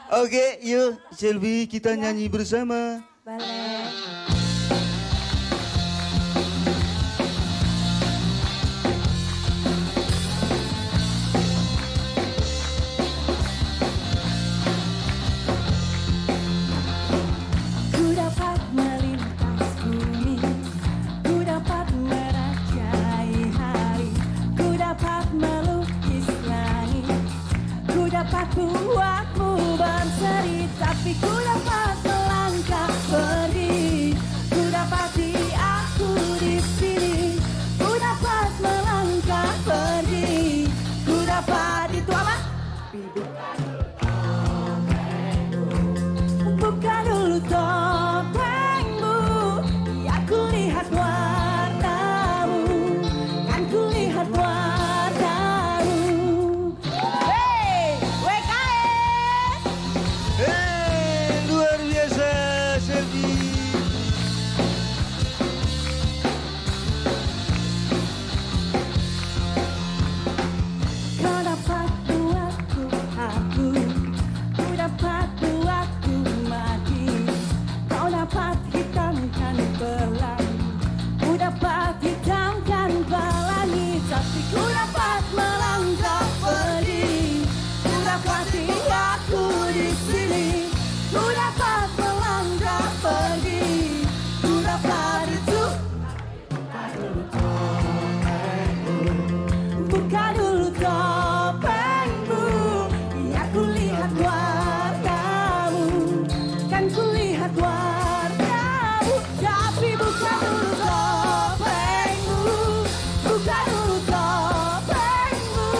Speaker 4: Oke, yuk Selvi kita nyanyi bersama.
Speaker 3: Boleh. Ku dapat melintas bumi, ku dapat merajai hari, ku dapat melukis langit, ku dapat buatmu berseri, tapi ku dapat melangkah pergi, ku dapati aku di sini, ku dapat melangkah pergi, ku dapat itu apa? Buka dulu topengmu, ya ku lihat warnamu, kan ku lihat warnamu. Hey, WKS!
Speaker 4: Luar biasa Selvi.
Speaker 3: Kau dapat buatku aku, ku dapat buatku mati. Kau dapat hitamkan pelangi, ku dapat hitamkan pelangi, tapi ku dapat melangkah pergi, ku dapati aku di sini, ku dapat melangkah pergi, ku dapat itu. Buka dulu topengmu, ya ku lihat warnamu, kan ku lihat warnamu, tapi buka dulu topengmu, buka dulu topengmu,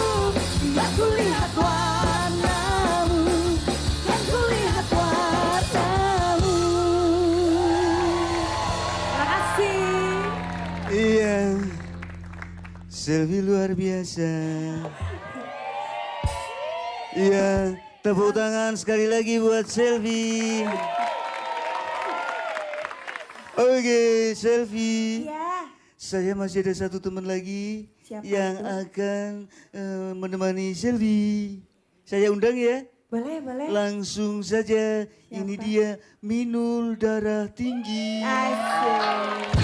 Speaker 3: ya ku lihat warnamu, kan ku lihat warnamu. Terima kasih.
Speaker 4: Iya. Selvi luar biasa. Iya, tepuk tangan sekali lagi buat Selvi. Oke, Selvi.
Speaker 3: Ya,
Speaker 4: Saya masih ada satu teman lagi
Speaker 3: Siapa
Speaker 4: yang
Speaker 3: itu?
Speaker 4: akan menemani Selvi. Saya undang ya.
Speaker 3: boleh, boleh.
Speaker 4: Langsung saja. Ini
Speaker 3: Siapa?
Speaker 4: dia Minul Darah Tinggi.
Speaker 3: Asik.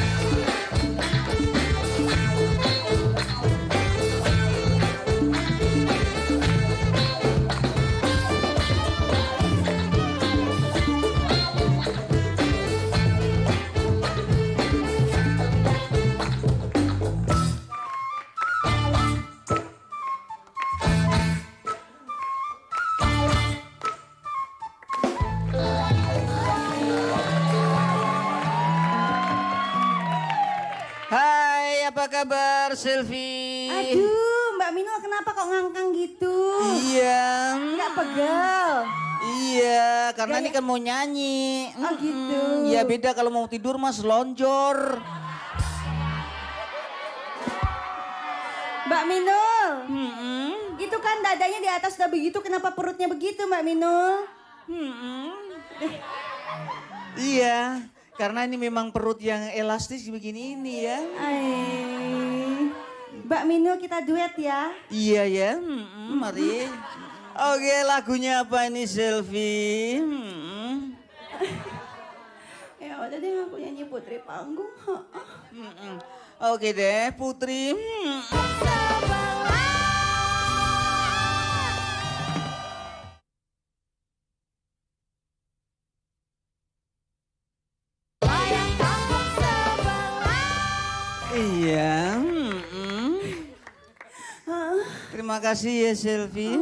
Speaker 1: Hai, apa kabar Selvi?
Speaker 3: Aduh, Mbak Minul kenapa kok ngangkang gitu?
Speaker 1: Iya.
Speaker 3: Nggak pegel.
Speaker 1: Iya, karena
Speaker 3: Gaya-
Speaker 1: ini kan mau nyanyi.
Speaker 3: Oh, gitu.
Speaker 1: Ya beda kalau mau tidur mas lonjor.
Speaker 3: Mbak Minul,
Speaker 1: Mm-mm.
Speaker 3: itu kan dadanya di atas udah begitu, kenapa perutnya begitu Mbak Minul?
Speaker 1: Iya, karena ini memang perut yang elastis begini ini ya.
Speaker 3: Ay. Mbak Minul kita duet ya.
Speaker 1: Iya ya, mari. Oke, lagunya apa ini Selvi?
Speaker 3: Ya udah deh aku nyanyi Putri Panggung.
Speaker 1: Oke deh, Putri.
Speaker 3: Sebelah.
Speaker 4: ya. Terima kasih ya Selvi.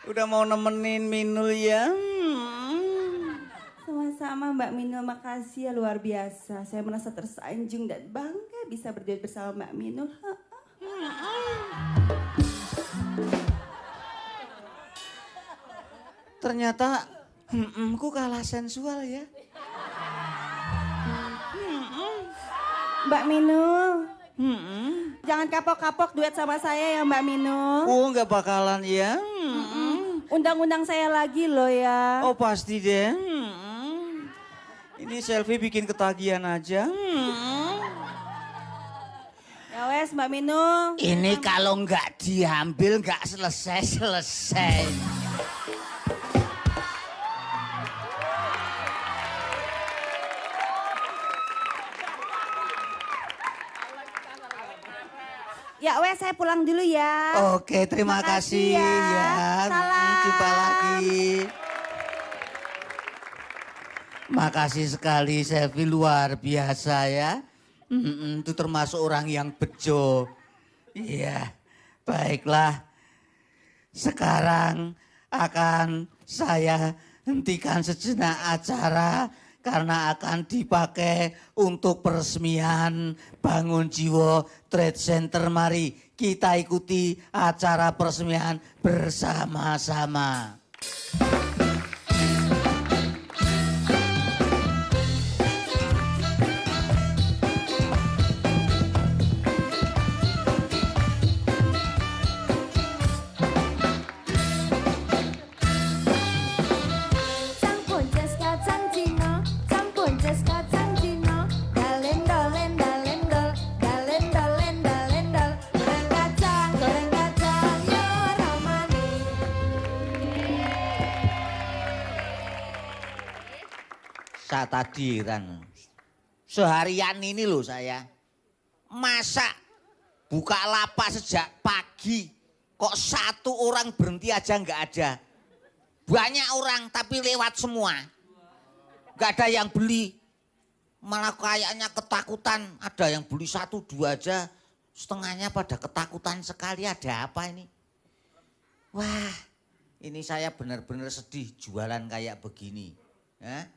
Speaker 4: Udah mau nemenin Minul ya.
Speaker 3: Sama-sama Mbak Minul, makasih ya luar biasa. Saya merasa tersanjung dan bangga bisa berduet bersama Mbak Minul.
Speaker 4: Ternyata ku kalah sensual ya.
Speaker 3: Mbak Minul, jangan kapok-kapok duet sama saya ya Mbak Minul.
Speaker 4: Oh nggak bakalan ya.
Speaker 3: Undang-undang saya lagi loh ya.
Speaker 4: Oh pasti deh. Ini Selvi bikin ketagihan aja.
Speaker 3: Ya wes Mbak Minul.
Speaker 2: Ini kalau nggak diambil nggak selesai-selesai.
Speaker 3: Ya wes saya pulang dulu ya.
Speaker 4: Oke, terima kasih
Speaker 3: Makasih
Speaker 4: ya.
Speaker 3: ya. Salam.
Speaker 4: Jumpa lagi. Makasih sekali Selvi, luar biasa ya. Itu termasuk orang yang bejo. Iya, baiklah. Sekarang akan saya hentikan sejenak acara karena akan dipakai untuk peresmian Bangun Jiwo Trade Center. Mari kita ikuti acara peresmian bersama-sama.
Speaker 2: Saya tadi kan seharian ini loh saya masak buka lapak sejak pagi kok satu orang berhenti aja nggak ada. Banyak orang tapi lewat semua. Nggak ada yang beli. Malah kayaknya ketakutan. Ada yang beli 1-2 aja. Setengahnya pada ketakutan sekali. Ada apa ini? Wah, ini saya benar-benar sedih jualan kayak begini. Ya?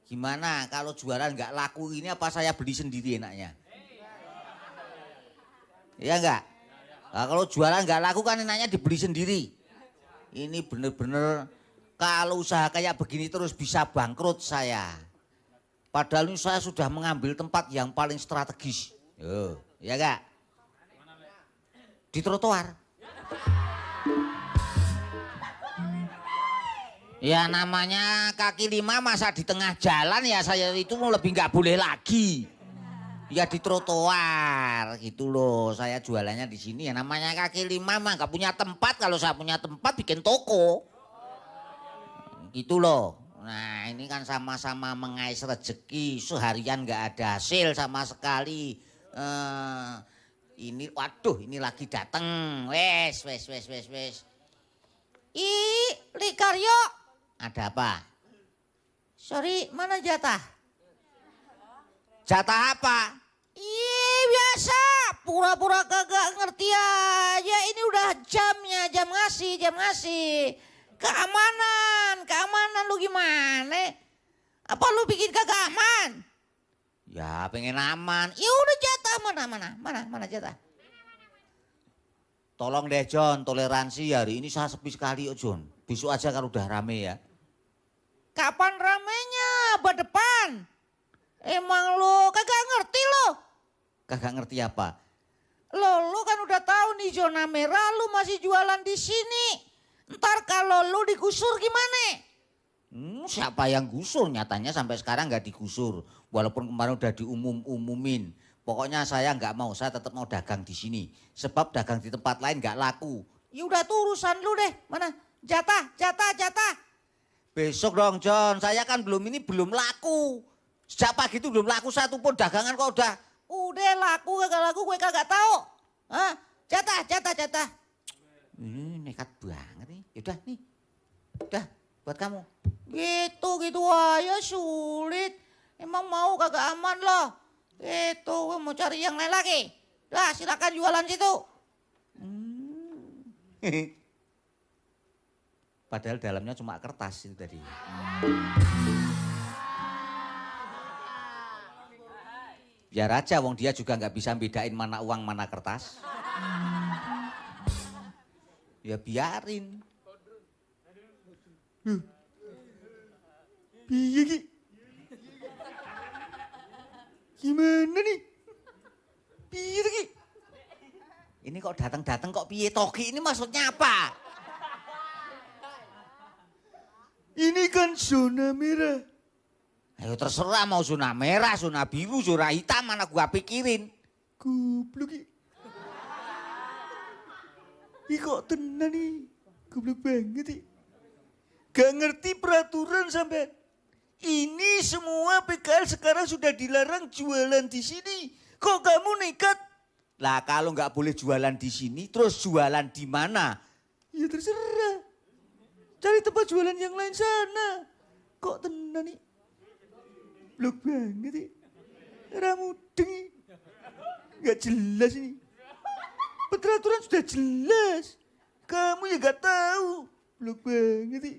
Speaker 2: Gimana kalau jualan nggak laku ini apa saya beli sendiri enaknya? Iya enggak? Nah, kalau jualan nggak laku kan enaknya dibeli sendiri. Ini benar-benar kalau usaha kayak begini terus bisa bangkrut saya. Padahal ini saya sudah mengambil tempat yang paling strategis. Ya enggak? Di trotoar. Ya namanya kaki lima masa di tengah jalan ya saya itu lebih nggak boleh lagi. Ya di trotoar gitu loh. Saya jualannya di sini ya namanya kaki lima mah nggak punya tempat. Kalau saya punya tempat bikin toko. Gitu loh. Nah ini kan sama-sama mengais rezeki. Seharian nggak ada hasil sama sekali. Ini waduh ini lagi dateng. Wes. Likaryo. Ada apa? Sorry, mana jatah? Jatah apa? Iya biasa, pura-pura kagak ngerti aja. Ini udah jam ngasih. Keamanan lu gimana? Apa lu bikin kagak aman? Ya pengen aman. Ya udah jatah mana jatah? Tolong deh John, toleransi hari ini saya sepi sekali John. Besok aja kalau udah rame ya. Kapan ramenya? Abad depan. Emang lo kagak ngerti lo? Kagak ngerti apa? Lo kan udah tahu nih zona merah lu masih jualan di sini. Ntar kalau lu digusur gimana? Siapa yang gusur? Nyatanya sampai sekarang nggak digusur. Walaupun kemarin udah diumumin. Pokoknya saya nggak mau, saya tetap mau dagang di sini. Sebab dagang di tempat lain nggak laku. Ya udah tuh urusan lu deh. Mana? Jatah. Besok dong John, saya kan belum laku. Sejak pagi itu belum laku satu pun dagangan kok udah laku kagak laku gue kagak tahu. Hah? Jatah. Nekat banget nih. Yaudah nih. Udah buat kamu. Gitu aja sulit. Emang mau kagak aman loh. Itu mau cari yang lain lagi. Lah silakan jualan situ. Padahal dalamnya cuma kertas itu tadi. Biar aja wong dia juga nggak bisa bedain mana uang mana kertas. Ya biarin.
Speaker 4: Piye ki? Gimana nih? Piye ki?
Speaker 2: Ini kok datang-datang kok piye toki ini maksudnya apa?
Speaker 4: Ini kan zona merah.
Speaker 2: Ayo terserah mau zona merah, zona biru, zona hitam mana gua pikirin.
Speaker 4: Goblok ki. Ih kok tenan nih. Goblok banget nih. Gak ngerti peraturan sampai. Ini semua PKL sekarang sudah dilarang jualan di sini. Kok kamu nekat?
Speaker 2: Lah kalau nggak boleh jualan di sini, terus jualan di mana?
Speaker 4: Ya terserah. Cari tempat jualan yang lain sana. Kok tenan nih? Blok banget nih. Ramudeng nih. Gak jelas ini. Peraturan sudah jelas. Kamu ya gak tahu. Blok banget nih.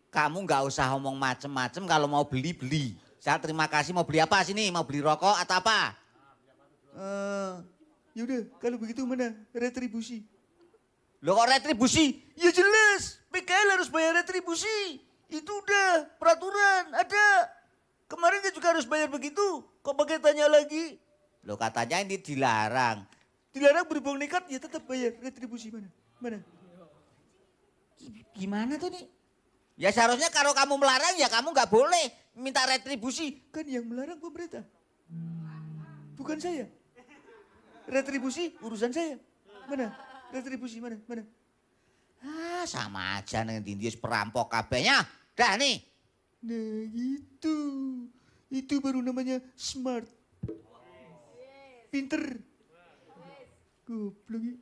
Speaker 2: Kamu nggak usah ngomong macem-macem kalau mau beli. Saya terima kasih, mau beli apa sini? Mau beli rokok atau apa?
Speaker 4: Yaudah, kalau begitu mana retribusi?
Speaker 2: Loh kok retribusi?
Speaker 4: Ya jelas, PKL harus bayar retribusi. Itu udah peraturan, ada. Kemarin kan juga harus bayar begitu. Kok pakai tanya lagi?
Speaker 2: Loh katanya ini dilarang.
Speaker 4: Dilarang berbohong nekat, ya tetap bayar retribusi mana? Mana?
Speaker 2: Gimana tuh nih? Ya seharusnya kalau kamu melarang ya kamu nggak boleh minta retribusi.
Speaker 4: Kan yang melarang pemerintah. Bukan saya. Retribusi urusan saya. Mana? Retribusi mana? Mana?
Speaker 2: Ah sama aja dengan Indius perampok kabehnya. Dah nih.
Speaker 4: Nah gitu. Itu baru namanya smart. Pinter. Goblok.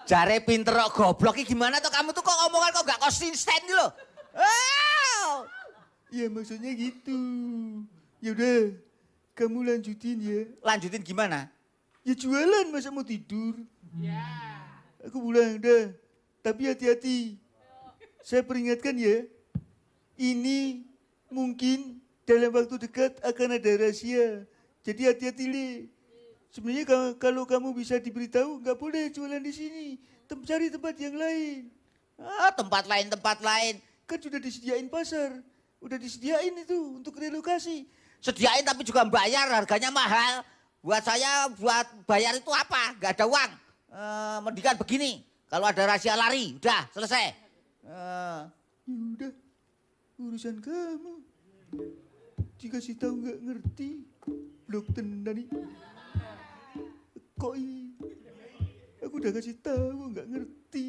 Speaker 2: Jare pinter kok goblok gimana tuh kamu tuh kok ngomongan kok gak konsisten gitu loh. Oh.
Speaker 4: Ya maksudnya gitu. Yaudah, kamu lanjutin ya.
Speaker 2: Lanjutin gimana?
Speaker 4: Ya jualan masa mau tidur. Aku pulang dah. Tapi hati-hati. Saya peringatkan ya. Ini mungkin dalam waktu dekat akan ada rahasia. Jadi hati-hati Le. Sebenarnya kalau kamu bisa diberitahu nggak boleh jualan di sini. Cari tempat yang lain.
Speaker 2: Ah tempat lain.
Speaker 4: Kan sudah disediain pasar. Udah disediain itu untuk relokasi.
Speaker 2: Sediain tapi juga bayar harganya mahal. Buat saya buat bayar itu apa? Gak ada uang. Mendingan begini. Kalau ada rahasia lari, udah selesai.
Speaker 4: Ya udah, urusan kamu. Dikasih tahu nggak ngerti. Blok tenan nih. Kok aku udah kasih tahu nggak ngerti.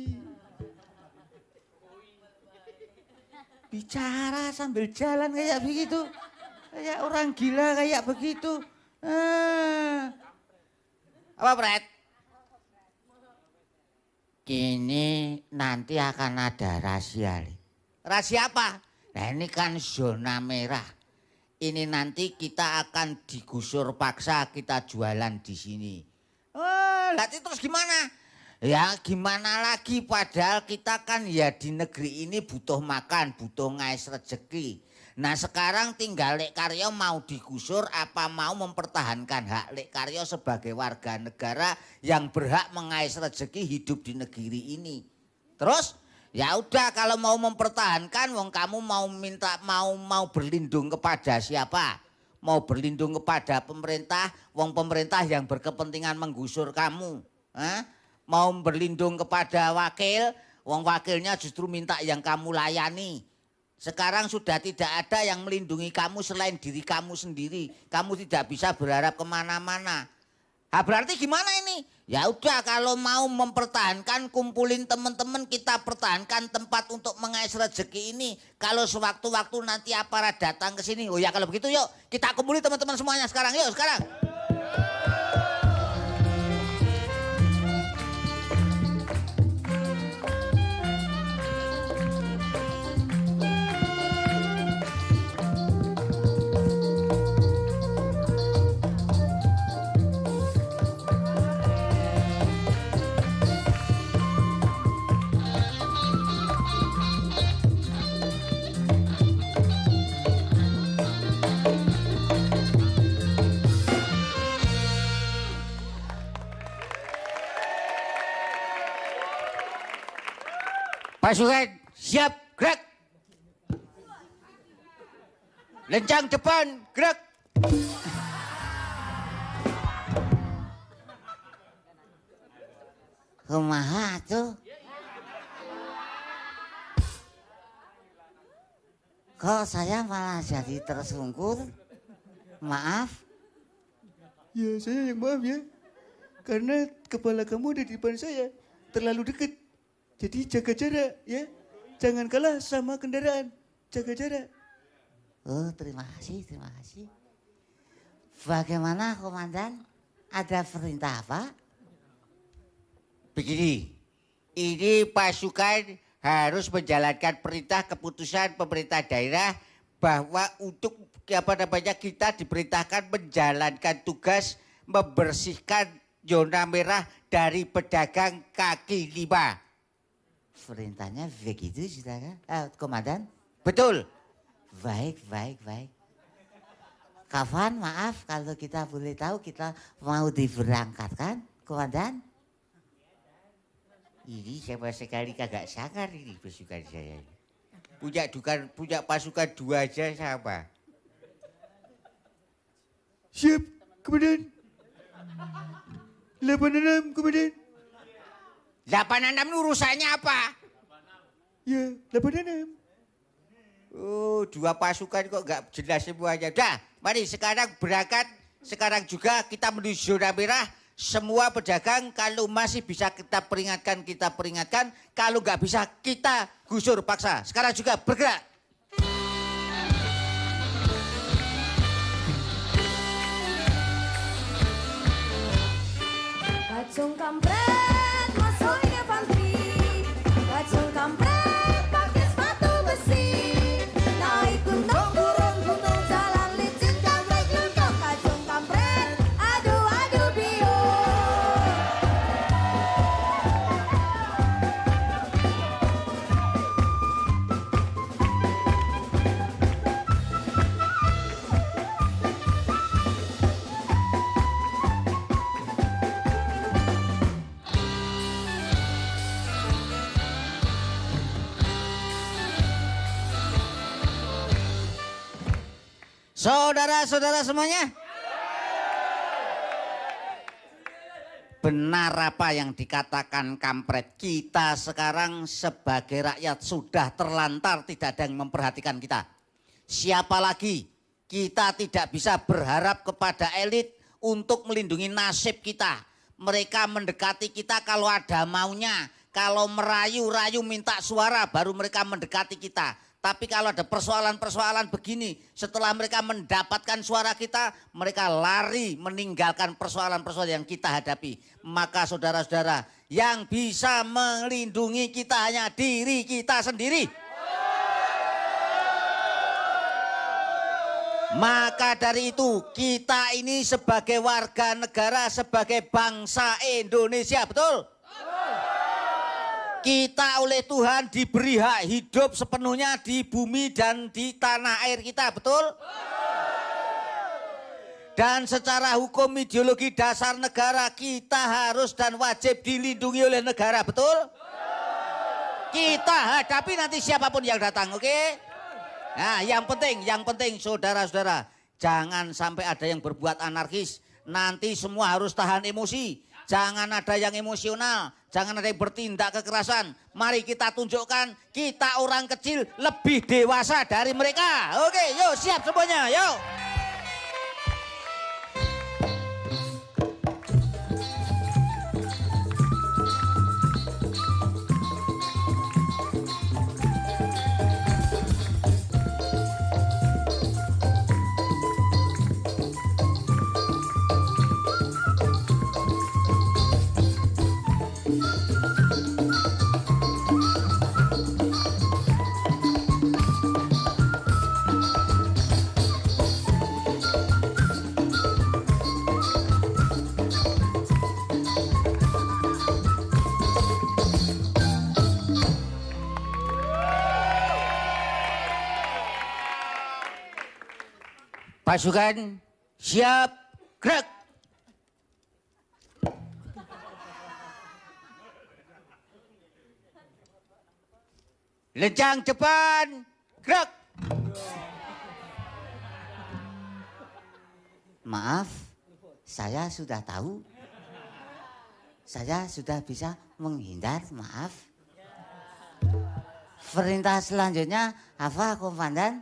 Speaker 2: Bicara sambil jalan kayak begitu. Kayak orang gila kayak begitu. Apa Fred? Kini nanti akan ada rahasia. Rahasia apa? Nah ini kan zona merah. Ini nanti kita akan digusur paksa kita jualan di sini. Oh, nanti terus gimana? Ya gimana lagi padahal kita kan ya di negeri ini butuh makan, butuh ngais rezeki. Nah sekarang tinggal Lek Karyo mau digusur apa mau mempertahankan hak Lek Karyo sebagai warga negara yang berhak mengais rezeki hidup di negeri ini. Terus ya udah kalau mau mempertahankan wong kamu mau minta mau berlindung kepada siapa? Mau berlindung kepada pemerintah, wong pemerintah yang berkepentingan menggusur kamu. Mau berlindung kepada wakil, wong wakilnya justru minta yang kamu layani. Sekarang sudah tidak ada yang melindungi kamu selain diri kamu sendiri. Kamu tidak bisa berharap kemana-mana. Berarti gimana ini? Ya udah kalau mau mempertahankan kumpulin teman-teman kita pertahankan tempat untuk mengais rezeki ini. Kalau sewaktu-waktu nanti aparat datang ke sini. Oh ya kalau begitu yuk kita kumpulin teman-teman semuanya sekarang. Yuk sekarang. Pasukan siap gerak. Lencang depan gerak.
Speaker 5: Kumaha tuh? Kok saya malah jadi tersungkur? Maaf.
Speaker 4: Ya saya yang maaf ya. Karena kepala kamu ada di depan saya. Terlalu dekat. Jadi jaga jarak ya. Jangan kalah sama kendaraan. Jaga jarak.
Speaker 5: Oh, terima kasih, terima kasih. Bagaimana, Komandan? Ada perintah apa?
Speaker 2: Begini, ini pasukan harus menjalankan perintah keputusan pemerintah daerah bahwa untuk kita diperintahkan menjalankan tugas membersihkan zona merah dari pedagang kaki lima.
Speaker 5: Perintahnya begitu, saudara? Komandan?
Speaker 2: Betul.
Speaker 5: Baik, baik, baik. Kapan, maaf kalau kita boleh tahu kita mau diberangkatkan, Komandan?
Speaker 2: Ini sama sekali kagak sangar ini pasukan saya. Punya pasukan 2 aja sama.
Speaker 4: Siap, Komandan. 86, Komandan.
Speaker 2: 86 urusannya apa?
Speaker 4: Ya, 86.
Speaker 2: Oh, 2 pasukan kok gak jelas semuanya. Dah, mari sekarang berangkat. Sekarang juga kita menuju zona merah. Semua pedagang kalau masih bisa kita peringatkan. Kalau nggak bisa kita gusur paksa. Sekarang juga bergerak.
Speaker 3: Kacung kampret, masuknya pantri. Kacung kampret, pakai sepatu besi. Naik gunung, turun gunung, jalan licin, jamret luntur. Kacung kampret, aduh aduh bio.
Speaker 2: Saudara-saudara semuanya. Benar apa yang dikatakan kampret. Kita sekarang sebagai rakyat sudah terlantar, tidak ada yang memperhatikan kita. Siapa lagi? Kita tidak bisa berharap kepada elit untuk melindungi nasib kita. Mereka mendekati kita kalau ada maunya. Kalau merayu-rayu minta suara baru mereka mendekati kita. Tapi kalau ada persoalan-persoalan begini, setelah mereka mendapatkan suara kita, mereka lari meninggalkan persoalan-persoalan yang kita hadapi. Maka saudara-saudara, yang bisa melindungi kita hanya diri kita sendiri. Maka dari itu, kita ini sebagai warga negara, sebagai bangsa Indonesia, betul? Kita oleh Tuhan diberi hak hidup sepenuhnya di bumi dan di tanah air kita, betul? Dan secara hukum ideologi dasar negara kita harus dan wajib dilindungi oleh negara, betul? Kita hadapi nanti siapapun yang datang, oke? Nah, yang penting saudara-saudara, jangan sampai ada yang berbuat anarkis. Nanti semua harus tahan emosi. Jangan ada yang emosional, jangan ada yang bertindak kekerasan. Mari kita tunjukkan kita orang kecil lebih dewasa dari mereka. Oke, yuk siap semuanya, yuk. Pasukan siap gerak. Lejang depan. Gerak.
Speaker 5: Maaf, saya sudah tahu. Saya sudah bisa menghindar, maaf. Perintah selanjutnya apa, Komandan?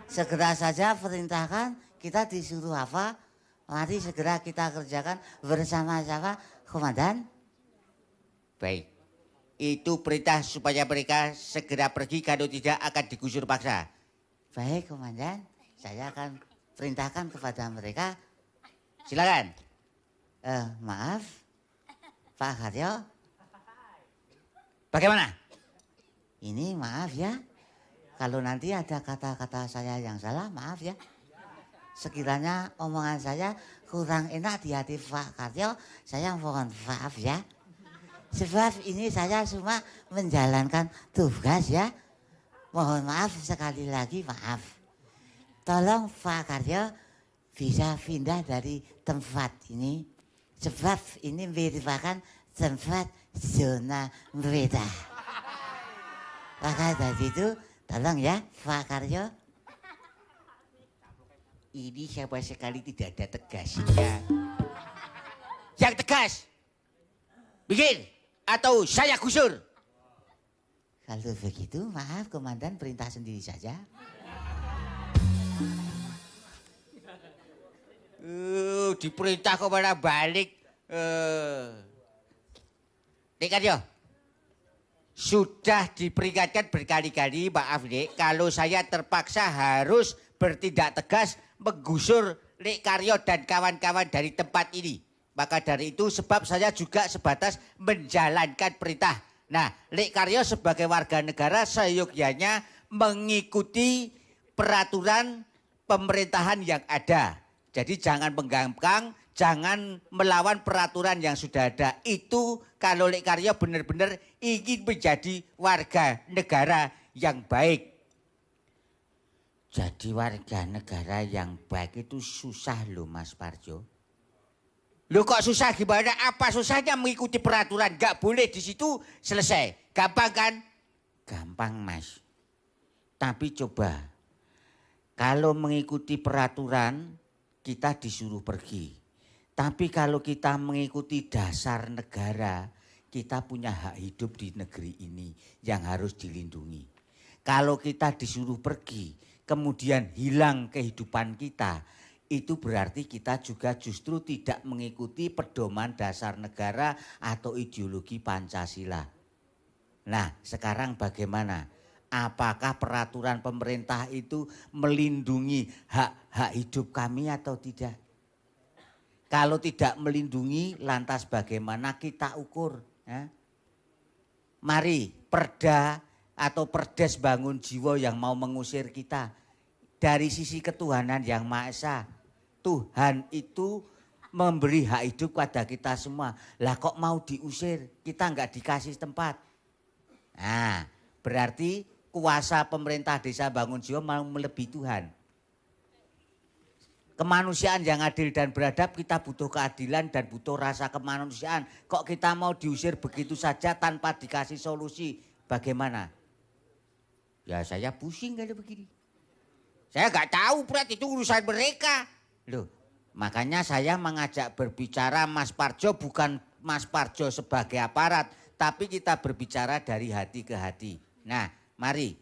Speaker 5: Segera saja perintahkan, kita disuruh apa? Mari segera kita kerjakan bersama-sama, Komandan.
Speaker 2: Baik. Itu perintah supaya mereka segera pergi, kalau tidak akan digusur paksa.
Speaker 5: Baik, Komandan. Saya akan perintahkan kepada mereka.
Speaker 2: Silakan.
Speaker 5: Maaf, Pak Karyo.
Speaker 2: Bagaimana?
Speaker 5: Ini maaf ya. Kalau nanti ada kata-kata saya yang salah, maaf ya. Sekiranya omongan saya kurang enak di hati Pak Karyo, saya mohon maaf ya. Sebab ini saya cuma menjalankan tugas ya. Mohon maaf sekali lagi, maaf. Tolong Pak Karyo bisa pindah dari tempat ini. Sebab ini merupakan tempat zona merah. Maka dari itu tolong ya Pak Karyo.
Speaker 2: Ini sama sekali tidak ada tegasnya. Yang tegas. Bikin. Atau saya gusur.
Speaker 5: Kalau begitu maaf Komandan, perintah sendiri saja.
Speaker 2: Diperintah kok malah balik. Dek Karyo. Sudah diperingatkan berkali-kali, maaf Dek, kalau saya terpaksa harus bertindak tegas menggusur Lek Karyo dan kawan-kawan dari tempat ini. Maka dari itu sebab saya juga sebatas menjalankan perintah. Nah, Lek Karyo sebagai warga negara seyogyanya mengikuti peraturan pemerintahan yang ada. Jadi jangan mengganggang, jangan melawan peraturan yang sudah ada. Itu kalau Lek Karyo benar-benar ingin menjadi warga negara yang baik.
Speaker 1: Jadi warga negara yang baik itu susah loh Mas Parjo.
Speaker 2: Loh kok susah gimana? Apa susahnya mengikuti peraturan? Gak boleh di situ, selesai. Gampang kan?
Speaker 1: Gampang Mas. Tapi coba, kalau mengikuti peraturan kita disuruh pergi. Tapi kalau kita mengikuti dasar negara, kita punya hak hidup di negeri ini yang harus dilindungi. Kalau kita disuruh pergi, kemudian hilang kehidupan kita, itu berarti kita juga justru tidak mengikuti pedoman dasar negara atau ideologi Pancasila. Nah, sekarang bagaimana? Apakah peraturan pemerintah itu melindungi hak-hak hidup kami atau tidak? Kalau tidak melindungi, lantas bagaimana kita ukur? Ya? Mari perda atau perdes bangun jiwa yang mau mengusir kita. Dari sisi ketuhanan yang Maha Esa. Tuhan itu memberi hak hidup pada kita semua. Lah kok mau diusir? Kita nggak dikasih tempat. Nah, berarti kuasa pemerintah desa bangun jiwa mau melebihi Tuhan. Kemanusiaan yang adil dan beradab, kita butuh keadilan dan butuh rasa kemanusiaan. Kok kita mau diusir begitu saja tanpa dikasih solusi? Bagaimana? Ya saya pusing kalau begini.
Speaker 2: Saya nggak tahu, berarti itu urusan mereka.
Speaker 1: Loh, makanya saya mengajak berbicara Mas Parjo, bukan Mas Parjo sebagai aparat, tapi kita berbicara dari hati ke hati. Nah, mari.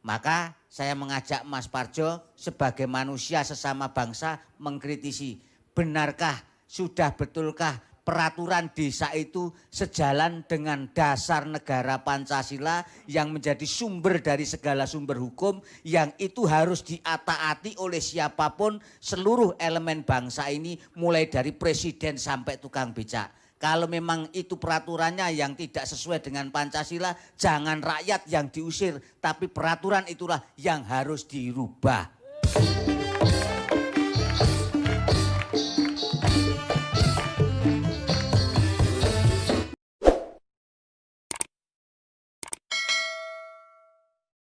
Speaker 1: Maka saya mengajak Mas Parjo sebagai manusia sesama bangsa mengkritisi. Benarkah, sudah betulkah peraturan desa itu sejalan dengan dasar negara Pancasila yang menjadi sumber dari segala sumber hukum yang itu harus diataati oleh siapapun seluruh elemen bangsa ini mulai dari presiden sampai tukang becak. Kalau memang itu peraturannya yang tidak sesuai dengan Pancasila, jangan rakyat yang diusir, tapi peraturan itulah yang harus dirubah.